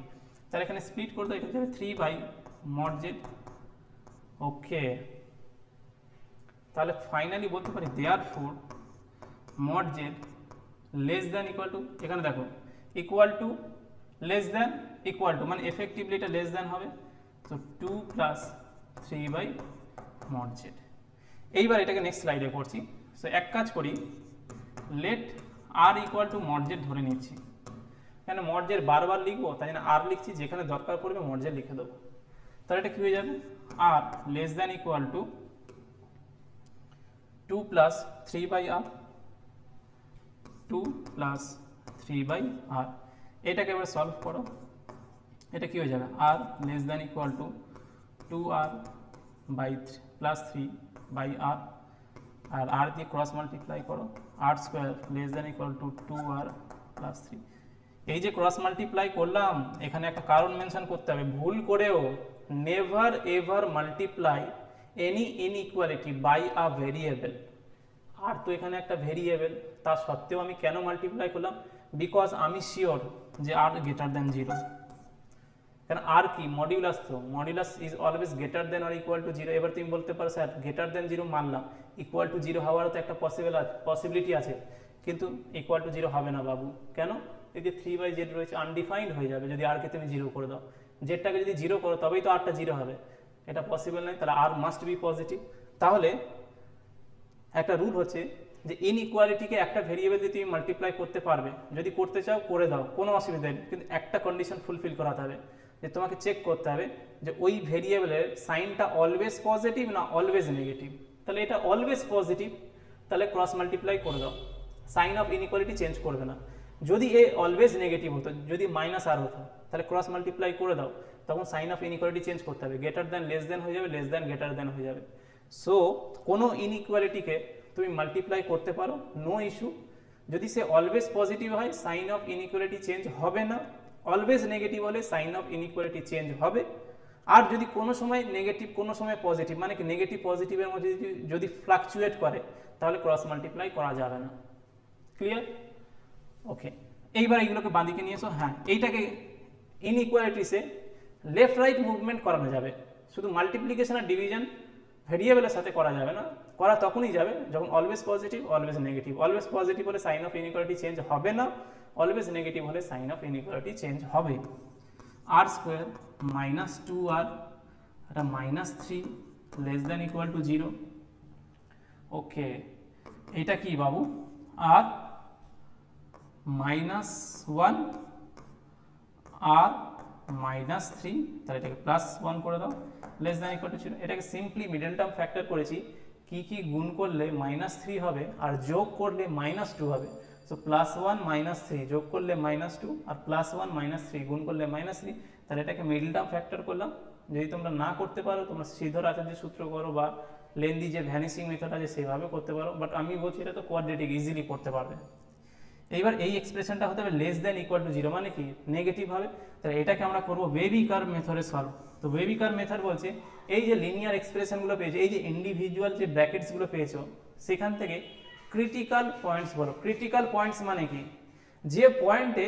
Speaker 1: তাহলে এখানে স্প্লিট করে দাও, এটা হচ্ছে 3/mod z। ওকে, তাহলে ফাইনালি বলতে পারি therefore mod z less than equal two, এখানে দেখো equal to less than equal two, মানে এফেক্টিভলি এটা লেস দ্যান হবে। তো 2 + 3/mod z। এইবার এটাকে নেক্সট স্লাইডে করছি। সো এক কাজ করি, let r equal to mod z ধরে নিচ্ছি, এখানে mod z বারবার লিখবো তাই জন্য r লিখছি, যেখানে দরকার পড়বে mod z লিখে দেবো। তাহলে এটা কি হয়ে যাবে, r less than equal to 2 + 3/r, 2 + 3/r। এটাকে এবার সলভ করো, এটা কি হয়ে যাবে r less than equal to 2r by plus 3/r, আর r দিয়ে ক্রস মাল্টিপ্লাই করো, r square less than equal to 2r plus 3। এই যে ক্রস মাল্টিপ্লাই করলাম, এখানে একটা কারণ মেনশন করতে হবে, ভুল করেও never ever multiply any inequality by a variable. আর তো এখানে একটা ভেরিয়েবল, তা সত্ত্বেও আমি কেন মাল্টিপ্লাই করলাম? বিকজ আমি শিওর যে আর গ্রেটার দ্যান 0। কারণ আর কি মডিউলাস, তো modulus is always greater than or equal to 0। এবার তুমি বলতে পারো স্যার গ্রেটার দ্যান 0 মানলাম, ইকুয়াল টু 0 হওয়ারও তো একটা পসিবিলিটি আছে, কিন্তু ইকুয়াল টু 0 হবে না বাবু। কেন? এই যে 3/z রয়েছে আনডিফাইন্ড হয়ে যাবে যদি আরকে তুমি 0 করে দাও। জেডটাকে যদি 0 করো তবেই তো আরটা 0 হবে, এটা পসিবল নয়, তাহলে আর মাস্ট বি পজিটিভ। তাহলে একটা রুল হচ্ছে যে ইনইকুয়ালিটিকে একটা ভেরিয়েবল দিয়ে তুমি মাল্টিপ্লাই করতে পারবে, যদি করতে চাও করে দাও, কোনো অসুবিধা নেই, কিন্তু একটা কন্ডিশন ফুলফিল করাতে হবে, যে তোমাকে চেক করতে হবে যে ওই ভেরিয়েবলের সাইনটা অলওয়েজ পজিটিভ না অলওয়েজ নেগেটিভ। তাহলে এটা অলওয়েজ পজিটিভ, তাহলে ক্রস মাল্টিপ্লাই করে দাও, সাইন অফ ইনইকুয়ালিটি চেঞ্জ করবে না। যদি এ অলওয়েজ নেগেটিভ হতো, যদি মাইনাস আর হতো, তাহলে ক্রস মাল্টিপ্লাই করে দাও, তখন সাইন অফ ইনইকুয়ালিটি চেঞ্জ করতে হবে, গ্রেটার দ্যান লেস দ্যান হয়ে যাবে, লেস দ্যান গ্রেটার দ্যান হয়ে যাবে। সো কোনো ইনইকুয়ালিটিকে তুমি মাল্টিপ্লাই করতে পারো, নো ইস্যু। যদি সে অলওয়েজ পজিটিভ হয় সাইন অফ ইনইকুয়ালিটি চেঞ্জ হবে না, অলওয়েজ নেগেটিভ হলে সাইন অফ ইনইকুয়ালিটি চেঞ্জ হবে। আর যদি কোনো সময় নেগেটিভ কোনো সময় পজিটিভ, মানে কি নেগেটিভ পজিটিভের মধ্যে যদি ফ্লাকচুয়েট করে, তাহলে ক্রস মাল্টিপ্লাই করা যাবে না। ক্লিয়ার? ওকে, এইবার এইগুলোকে বাঁদিকে নিয়ে এসো। হ্যাঁ, এইটাকে ইনইকুয়ালিটিসে লেফট রাইট মুভমেন্ট করানো যাবে, শুধু মাল্টিপ্লিকেশন আর ডিভিশন ভেরিয়েবলের সাথে করা যাবে না। করা তখনই যাবে যখন always positive always negative. Always positive হলে সাইন অফ ইনইকুয়ালিটি চেঞ্জ হবে না, অলওয়েজ নেগেটিভ হলে সাইন অফ ইনইকুয়ালিটি চেঞ্জ হবে। আর স্কোয়ার মাইনাস 2r এটা minus 3 less than equal two 0। ওকে, এটা কি বাবু? আর মাইনাস 1 আর মাইনাস 3, তাহলে এটাকে প্লাস 1 করে দাও, লেস দ্যান ইকুয়াল টু 0। এটাকে সিম্পলি মিডল টার্ম ফ্যাক্টর করেছি, কি গুণ করলে মাইনাস 3 হবে আর যোগ করলে মাইনাস 2 হবে। সো প্লাস 1 মাইনাস 3 যোগ করলে মাইনাস 2, আর প্লাস 1 মাইনাস 3 গুণ করলে মাইনাস 3। তাহলে এটাকে মিডল টার্ম ফ্যাক্টর করলাম। যদি তোমরা না করতে পারো, তোমরা শ্রীধর আচার্যের সূত্র করো বা লেন্দি যে ভ্যানিসিং মেথড আছে সেভাবে করতে পারো, বাট আমি বলছি এটা তো কোয়াড্রেটিক, ইজিলি করতে পারবে। এইবার এই এক্সপ্রেশনটা হতে হবে লেস দ্যান ইকুয়াল টু 0, মানে কি নেগেটিভ হবে। তাহলে এটাকে আমরা করবো ওয়েভি কার্ভ মেথডে সলভ। তো ওয়েভি কার্ভ মেথড বলছে এই যে লিনিয়ার এক্সপ্রেশনগুলো পেয়েছো, এই যে ইন্ডিভিজুয়াল যে ব্র্যাকেটসগুলো পেয়েছো, সেখান থেকে ক্রিটিক্যাল পয়েন্টস বলো। ক্রিটিক্যাল পয়েন্টস মানে কি? যে পয়েন্টে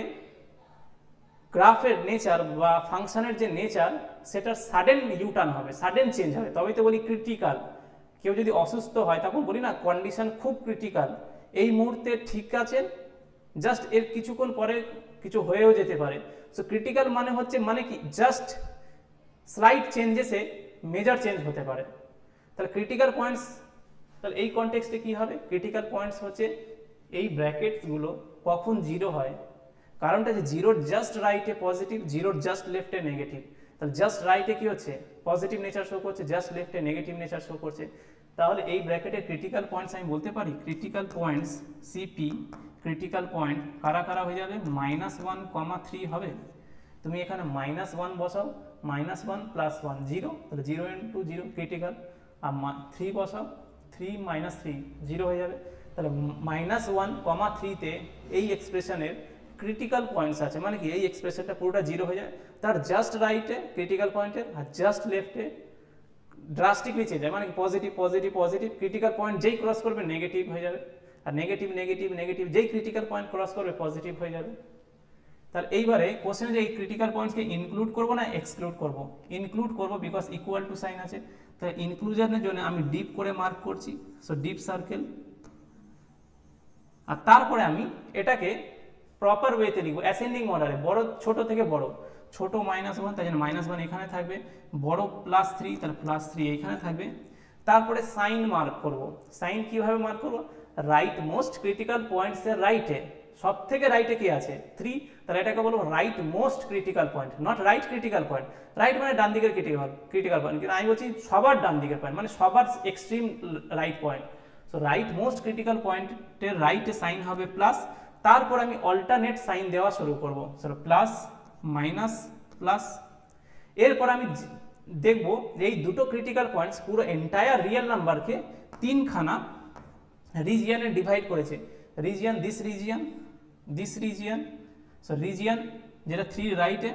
Speaker 1: গ্রাফের নেচার বা ফাংশনের যে নেচার সেটার সাডেন ইউটার্ন হবে, সাডেন চেঞ্জ হবে, তবেই তো বলি ক্রিটিক্যাল। কেউ যদি অসুস্থ হয় তখন বলি না কন্ডিশন খুব ক্রিটিক্যাল, এই মুহূর্তে ঠিক আছে, জাস্ট এর কিছুক্ষণ পরে কিছু হয়েও যেতে পারে। সো ক্রিটিক্যাল মানে হচ্ছে, মানে কি জাস্ট স্লাইট চেঞ্জেসে মেজর চেঞ্জ হতে পারে। তাহলে ক্রিটিক্যাল পয়েন্টস, তাহলে এই কনটেক্সটে কি হবে? ক্রিটিক্যাল পয়েন্টস হচ্ছে এই ব্র্যাকেটসগুলো কখন 0 হয়, কারণটা যে 0 জাস্ট রাইটে পজিটিভ, 0 জাস্ট লেফটে নেগেটিভ। তাহলে জাস্ট রাইটে কি হচ্ছে? পজিটিভ নেচার শো করছে, জাস্ট লেফটে নেগেটিভ নেচার শো করছে। তাহলে এই ব্র্যাকেটের ক্রিটিক্যাল পয়েন্টস আমি বলতে পারি, critical points CP, critical point কারা কারা হয়ে যাবে? -1, 3 হবে। তুমি এখানে -1 বসাও, -1 + 1 0, তাহলে 0 × 0 ক্রিটিক্যাল। আর 3 বসাও, 3 - 3 0 হয়ে যাবে। তাহলে -1, 3 তে এই এক্সপ্রেশনের ক্রিটিক্যাল পয়েন্টস আছে, মানে কি এই এক্সপ্রেশনটা পুরোটা 0 হয়ে যায়। তার জাস্ট রাইটে ক্রিটিক্যাল পয়েন্টের আর জাস্ট লেফটে ড্রাস্টিকলি চেঞ্জ হয়, মানে positive positive positive. Critical point যেই ক্রস করবে নেগেটিভ হয়ে যাবে, আর নেগেটিভ নেগেটিভ নেগেটিভ যেই ক্রিটিক্যাল পয়েন্ট ক্রস করবে পজিটিভ হয়ে যাবে। তাহলে এইবারে কোশ্চেনে যে এই ক্রিটিক্যাল পয়েন্টসকে ইনক্লুড করবো না এক্সক্লুড করবো? ইনক্লুড করবো, বিকজ ইকুয়াল টু সাইন আছে। তাহলে ইনক্লুশনের জন্য আমি ডিপ করে মার্ক করছি, সো ডিপ সার্কেল। আর তারপরে আমি এটাকে প্রপার ওয়েতে লিখবো, অ্যাসেন্ডিং অর্ডারে, বড় ছোট থেকে বড়। ছোট -1, তাই জন্য -1 এখানে থাকবে, বড় +3, তাহলে +3 এইখানে থাকবে। তারপরে সাইন মার্ক করব। সাইন কিভাবে মার্ক করব? রাইট মোস্ট ক্রিটিক্যাল পয়েন্টস এর রাইটে, সব থেকে রাইটে কি আছে? 3, তাহলে এটাকে বলবো right most critical point, not right critical point. Right মানে ডান দিকের ক্রিটিক্যাল পয়েন্ট, কিন্তু আমি বলছি সবার ডান দিকের পয়েন্ট, মানে সবার extreme right point. So rightmost critical পয়েন্টের রাইটে সাইন হবে প্লাস, তারপর আমি অল্টারনেট সাইন দেওয়া শুরু করব, প্লাস মাইনাস প্লাস। এরপর আমি দেখব যে এই দুটো ক্রিটিক্যাল পয়েন্টস পুরো এন্টায়ার রিয়েল নাম্বারকে তিনখানা রিজিয়নে ডিভাইড করেছে। Region, this region, so region যেটা 3 রাইটে,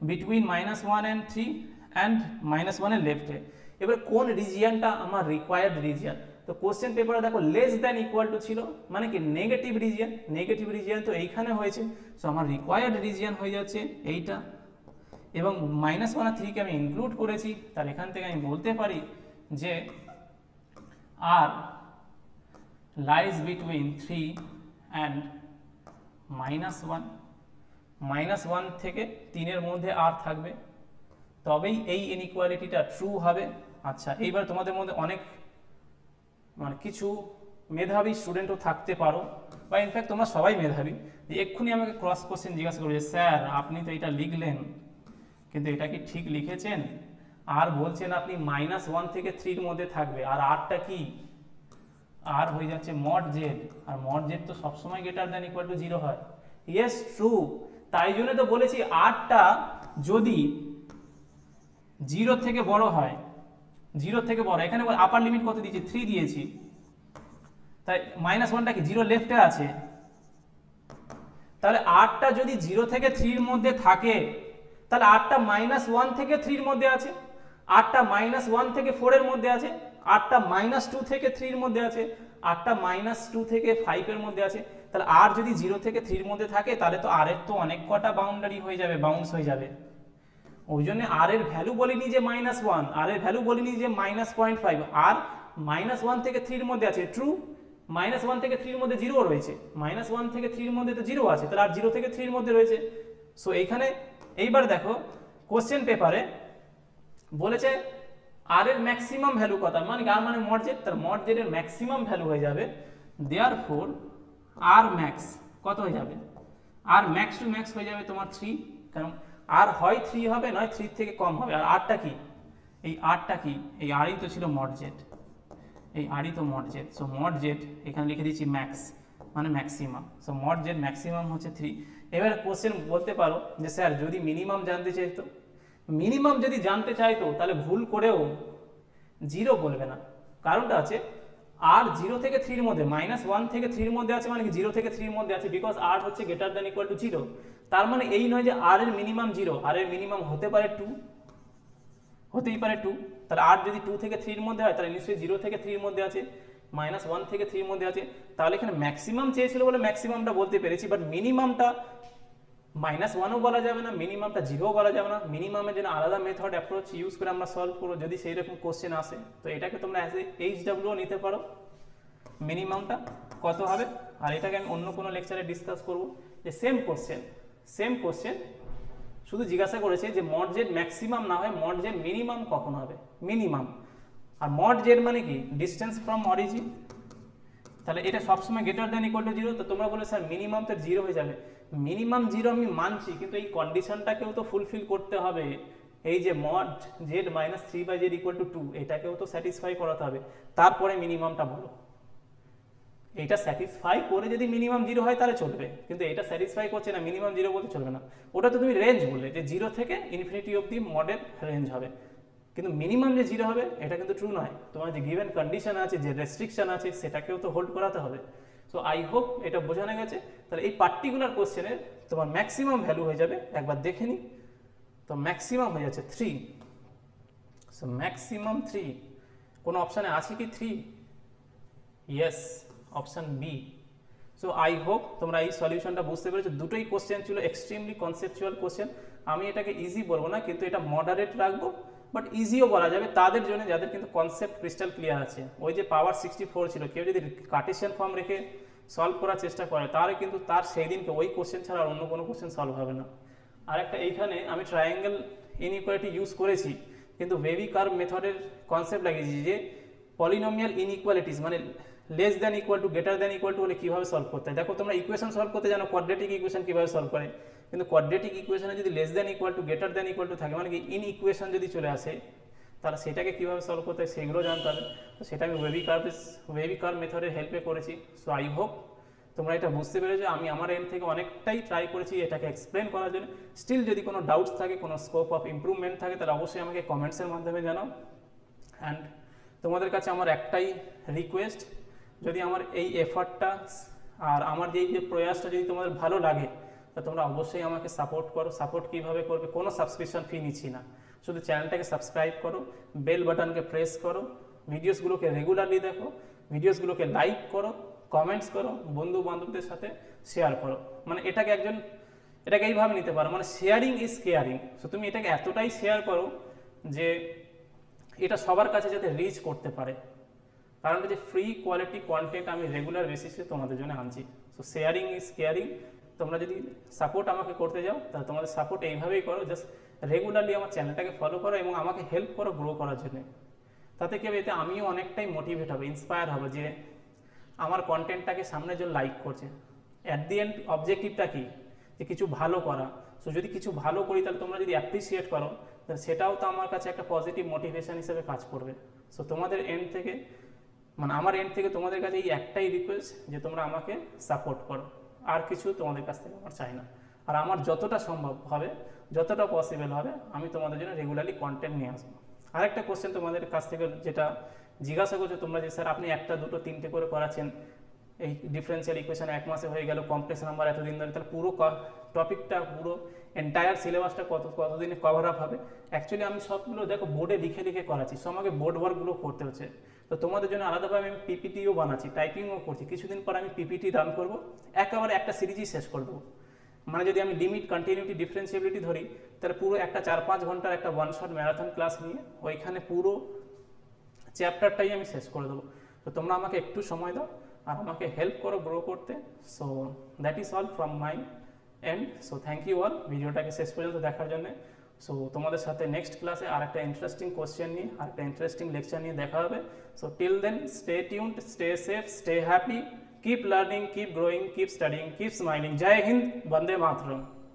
Speaker 1: বিটুইন -1 অ্যান্ড 3 অ্যান্ড -1 এর লেফটে। এবার কোন রিজিয়নটা আমার রিকোয়ার্ড রিজিয়ন? তো কোশ্চেন পেপারে দেখো লেস দ্যান ইকুয়াল টু ছিল, মানে কি নেগেটিভ রিজিয়ন তো এইখানে হয়েছে। সো আমার রিকোয়ার্ড রিজিয়ন হয়ে যাচ্ছে এইটা, এবং -1 আর 3 কে আমি ইনক্লুড করেছি। তার এখান থেকে আমি বলতে পারি যে আর লাইজ বিটুইন 3 অ্যান্ড -1 থেকে 3 এর মধ্যে আর থাকবে, তবেই এই ইনইকুয়ালিটিটা ট্রু হবে। আচ্ছা, এইবার তোমাদের মধ্যে অনেক কিছু মেধাবী স্টুডেন্টও থাকতে পারো, বা ইনফ্যাক্ট তোমরা সবাই মেধাবী, যে এক্ষুনি আমাকে ক্রস কোশ্চেন জিজ্ঞাসা করবে, স্যার আপনি তো এটা লিখলেন কিন্তু এটা কি ঠিক লিখেছেন? আর বলছেন আপনি -1 থেকে 3 এর মধ্যে থাকবে, আর আরটা কি? আর হয়ে যাচ্ছে মড জেড, আর মড জেড তো সবসময় গ্রেটার দ্যান ইকুয়াল টু 0 হয়। Yes, true. তাই জন্য তো বলেছি আরটা যদি 0 থেকে বড় হয়, 0 থেকে বড়, এখানে আপার লিমিট কত দিয়েছি? 3 দিয়েছি, তাই -1টা কি 0 লেফটে আছে, তাহলে আরটা যদি 0 থেকে 3 এর মধ্যে থাকে, তাহলে আরটা -1 থেকে 3 এর মধ্যে আছে, আরটা -1 থেকে 4 এর মধ্যে আছে, আরটা -2 থেকে 3 এর মধ্যে আছে, আরটা -2 থেকে 5 এর মধ্যে আছে। তাহলে আর যদি 0 থেকে 3 এর মধ্যে থাকে, তাহলে তো আর এর তো অনেক কটা বাউন্ডারি হয়ে যাবে, বাউন্স হয়ে যাবে। ওই জন্য আর এর ভ্যালু বলিনি যে -1, আর এর ভ্যালু বলিনি যে -0.5, আর -1 থেকে 3 এর মধ্যে আছে, ট্রু। -1 থেকে 3 এর মধ্যে 0 রয়েছে, -1 থেকে 3 এর মধ্যে তো 0 আছে, তাহলে আর 0 থেকে 3 এর মধ্যে রয়েছে। সো এইখানে এইবার দেখো কোশ্চেন পেপারে বলেছে আর এর ম্যাক্সিমাম ভ্যালু কত, মানে আর মানে মড জেড, তার মড জেড এর ম্যাক্সিমাম ভ্যালু হয়ে যাবে, দেয়ারফর আর ম্যাক্স কত হয়ে যাবে? আর ম্যাক্স টু ম্যাক্স হয়ে যাবে তোমার 3, কারণ আর হয় 3 হবে, নয় 3 থেকে কম হবে। আর আরটা কি? এই আরটা কি? এই আরই তো ছিল মড জেড, এই আরই তো mod Z. So mod Z এখানে লিখে দিচ্ছি ম্যাক্স, মানে maximum. So mod Z maximum হচ্ছে 3। এবার কোশ্চেন বলতে পারো যে স্যার যদি মিনিমাম জানতে চাইতো, মিনিমাম যদি জানতে চাইতো তাহলে ভুল করেও 0 বলবে না। কারণটা আছে আর 0 থেকে 3 এর মধ্যে, -1 থেকে 3 এর মধ্যে আছে, মানে কি 0 থেকে 3 এর মধ্যে আছে, বিকজ আর হচ্ছে গ্রেটার দ্যান ইকুয়াল টু 0। তার মানে এই নয় যে আর এর মিনিমাম 0, আর এর মিনিমাম হতে পারে 2, হতেই পারে 2। তাহলে আর যদি 2 থেকে 3 এর মধ্যে হয়, তাহলে নিশ্চয়ই 0 থেকে 3 এর মধ্যে আছে, -1 থেকে 3 এর মধ্যে আছে। তাহলে এখানে ম্যাক্সিমাম চেয়েছিল বলে ম্যাক্সিমামটা বলতে পেরেছি, বাট মিনিমামটা -1ও বলা যাবে না, মিনিমামটা 0ও বলা যাবে না। মিনিমামের জন্য আলাদা মেথড অ্যাপ্রোচ ইউজ করে আমরা সলভ করবো যদি সেই রকম কোশ্চেন আসে। তো এটাকে তোমরা অ্যাজ এ HW নিতে পারো, মিনিমামটা কত হবে। আর এটাকে আমি অন্য কোনো লেকচারে ডিসকাস করবো, যে সেম কোশ্চেন শুধু জিজ্ঞাসা করেছে যে মড জেড ম্যাক্সিমাম না হয় মড জেড মিনিমাম কখন হবে, মিনিমাম। আর মড জেড মানে কি? Distance from origin. তাহলে এটা সবসময় গ্রেটার দ্যান ইকুয়াল টু 0। তো তোমরা বলে স্যার মিনিমাম তো 0 হয়ে যাবে। মিনিমাম 0 আমি মানছি, কিন্তু এই কন্ডিশনটাকেও তো ফুলফিল করতে হবে। এই যে মড জেড -3/z = 2, এটাকেও তো স্যাটিসফাই করাতে হবে, তারপরে মিনিমামটা বলো। এটা স্যাটিসফাই করে যদি মিনিমাম 0 হয় তাহলে চলবে, কিন্তু এটা স্যাটিসফাই করছে না, মিনিমাম 0 বলতে চলবে না। ওটা তো তুমি রেঞ্জ বললে যে 0 থেকে ইনফিনিটি অবধি মডের রেঞ্জ হবে, কিন্তু মিনিমাম যে 0 হবে এটা কিন্তু ট্রু নয়। তোমার যে গিভেন কন্ডিশন আছে, যে রেস্ট্রিকশন আছে, সেটাকেও তো হোল্ড করাতে হবে। সো আই হোপ এটা বোঝানো গেছে। তাহলে এই পার্টিকুলার কোশ্চেনের তোমার ম্যাক্সিমাম ভ্যালু হয়ে যাবে, একবার দেখে নিই। তো ম্যাক্সিমাম হয়ে যাচ্ছে 3। সো ম্যাক্সিমাম 3, কোনো অপশানে আছে কি 3? Yes, option B. So I hope তোমরা এই সলিউশনটা বুঝতে পেরেছো। দুটোই কোশ্চেন ছিল এক্সট্রিমলি কনসেপচুয়াল কোশ্চেন। আমি এটাকে ইজি বলবো না, কিন্তু এটা মডারেট রাখবো, বাট ইজিও বলা যাবে তাদের জন্য যাদের কিন্তু কনসেপ্ট ক্রিস্টাল ক্লিয়ার আছে। ওই যে পাওয়ার 64 ছিল, কেউ যদি কার্টেসিয়ান ফর্ম রেখে সলভ করার চেষ্টা করে, তাহলে কিন্তু তার সেই দিনকে ওই কোশ্চেন ছাড়া আর অন্য কোনো কোশ্চেন সলভ হবে না। আর একটা এইখানে আমি ট্রায়াঙ্গেল ইনইকুয়ালিটি ইউজ করেছি, কিন্তু ওয়েভি কার্ভ মেথডের কনসেপ্ট লাগিয়েছি যে পলিনোমিয়াল ইনইকুয়ালিটিস মানে less than equal two greater than equal two হলে কীভাবে সলভ করতে হয়। দেখো তোমরা ইকুয়েশন সলভ করতে জানো কোয়াড্রেটিক ইকুয়েশন কীভাবে সলভ করে, কিন্তু কোয়াড্রেটিক ইকুয়েশনে যদি less than equal two greater than equal two থাকে, মানে কি ইন ইকুয়েশন যদি চলে আসে, তাহলে সেটাকে কীভাবে সলভ করতে হয় সেগুলো জানতে হবে। তো সেটা আমি ওয়েভি কার্ভ মেথডের হেল্পে করেছি। সো আই হোপ তোমরা এটা বুঝতে পেরেছো। আমি আমার এন্ড থেকে অনেকটাই ট্রাই করেছি এটাকে এক্সপ্লেন করার জন্য। স্টিল যদি কোনো ডাউটস থাকে, কোনো স্কোপ অফ ইমপ্রুভমেন্ট থাকে, তাহলে অবশ্যই আমাকে কমেন্টসের মাধ্যমে জানাও। অ্যান্ড তোমাদের কাছে আমার একটাই রিকোয়েস্ট, যদি আমার এই এফার্টটা আর আমার যে প্রয়াসটা যদি তোমাদের ভালো লাগে, তা তোমরা অবশ্যই আমাকে সাপোর্ট করো। সাপোর্ট কীভাবে করবে? কোনো সাবস্ক্রিপশন ফি নিচ্ছি না, শুধু চ্যানেলটাকে সাবস্ক্রাইব করো, বেল বাটনকে প্রেস করো, ভিডিওসগুলোকে রেগুলারলি দেখো, ভিডিওসগুলোকে লাইক করো, কমেন্টস করো, বন্ধু বান্ধবদের সাথে শেয়ার করো। মানে এটাকে এইভাবে নিতে পারো, মানে শেয়ারিং ইজ কেয়ারিং। সো তুমি এটাকে এতটাই শেয়ার করো যে এটা সবার কাছে যাতে রিচ করতে পারে, কারণ যে ফ্রি কোয়ালিটি কন্টেন্ট আমি রেগুলার বেসিসে তোমাদের জন্য আনছি। So sharing is caring. তোমরা যদি সাপোর্ট আমাকে করতে যাও, তাহলে তোমাদের সাপোর্ট এইভাবেই করো, জাস্ট রেগুলারলি আমার চ্যানেলটাকে ফলো করো এবং আমাকে হেল্প করো গ্রো করার জন্য। তাতে কি হবে, এতে আমিও অনেকটাই মোটিভেট হবে, ইন্সপায়ার হবে যে আমার কন্টেন্টটাকে সামনে যে লাইক করছে। অ্যাট দি এন্ড অবজেক্টিভটা কি, যে কিছু ভালো করা। সো যদি কিছু ভালো করি, তাহলে তোমরা যদি অ্যাপ্রিসিয়েট করো, তাহলে সেটাও তো আমার কাছে একটা পজিটিভ মোটিভেশন হিসেবে কাজ করবে। সো তোমাদের এন্ড থেকে, মানে আমার এন্ড থেকে তোমাদের কাছে এই একটাই রিকোয়েস্ট যে তোমরা আমাকে সাপোর্ট করো, আর কিছু তোমাদের কাছ থেকে আমার চাই না। আর আমার যতটা সম্ভব হবে, যতটা পসিবল হবে, আমি তোমাদের জন্য রেগুলারলি কন্টেন্ট নিয়ে আসবো। আরেকটা কোশ্চেন তোমাদের কাছ থেকে যেটা জিজ্ঞাসা করছো তোমরা, যে স্যার আপনি একটা দুটো তিনটে করে করাচ্ছেন, এই ডিফারেন্সিয়াল ইকুয়েশন 1 মাসে হয়ে গেল, কমপ্লেক্স নাম্বার এতদিন ধরে, তাহলে পুরো টপিকটা, পুরো এন্টায়ার সিলেবাসটা কতদিনে কভার আপ হবে? অ্যাকচুয়ালি আমি সবগুলো দেখো বোর্ডে লিখে লিখে করাচ্ছি, সব আমাকে বোর্ড ওয়ার্কগুলো করতে হচ্ছে। তো তোমাদের জন্য আলাদাভাবে আমি পিপিটিও বানাচ্ছি, টাইপিংও করছি। কিছুদিন পর আমি পিপিটি রান করবো, একেবারে একটা সিরিজই শেষ করে দেবো। মানে যদি আমি লিমিট, কন্টিনিউটি, ডিফারেন্সিবিলিটি ধরি, তাহলে পুরো একটা 4-5 ঘন্টার একটা ওয়ান শট ম্যারাথন ক্লাস নিয়ে ওইখানে পুরো চ্যাপ্টারটাই আমি শেষ করে দেবো। তো তোমরা আমাকে একটু সময় দাও আর আমাকে হেল্প করো গ্রো করতে। So that is all from my end. So thank you all ভিডিওটাকে শেষ পর্যন্ত দেখার জন্য। সো তোমাদের সাথে নেক্সট ক্লাসে আর একটা ইন্টারেস্টিং কোশ্চেন নিয়ে, আর একটা ইন্টারেস্টিং লেকচার নিয়ে দেখা হবে। So till then, stay tuned, stay safe, stay happy, keep learning, keep growing, keep studying, keep smiling. Jai Hind, Vande Mataram.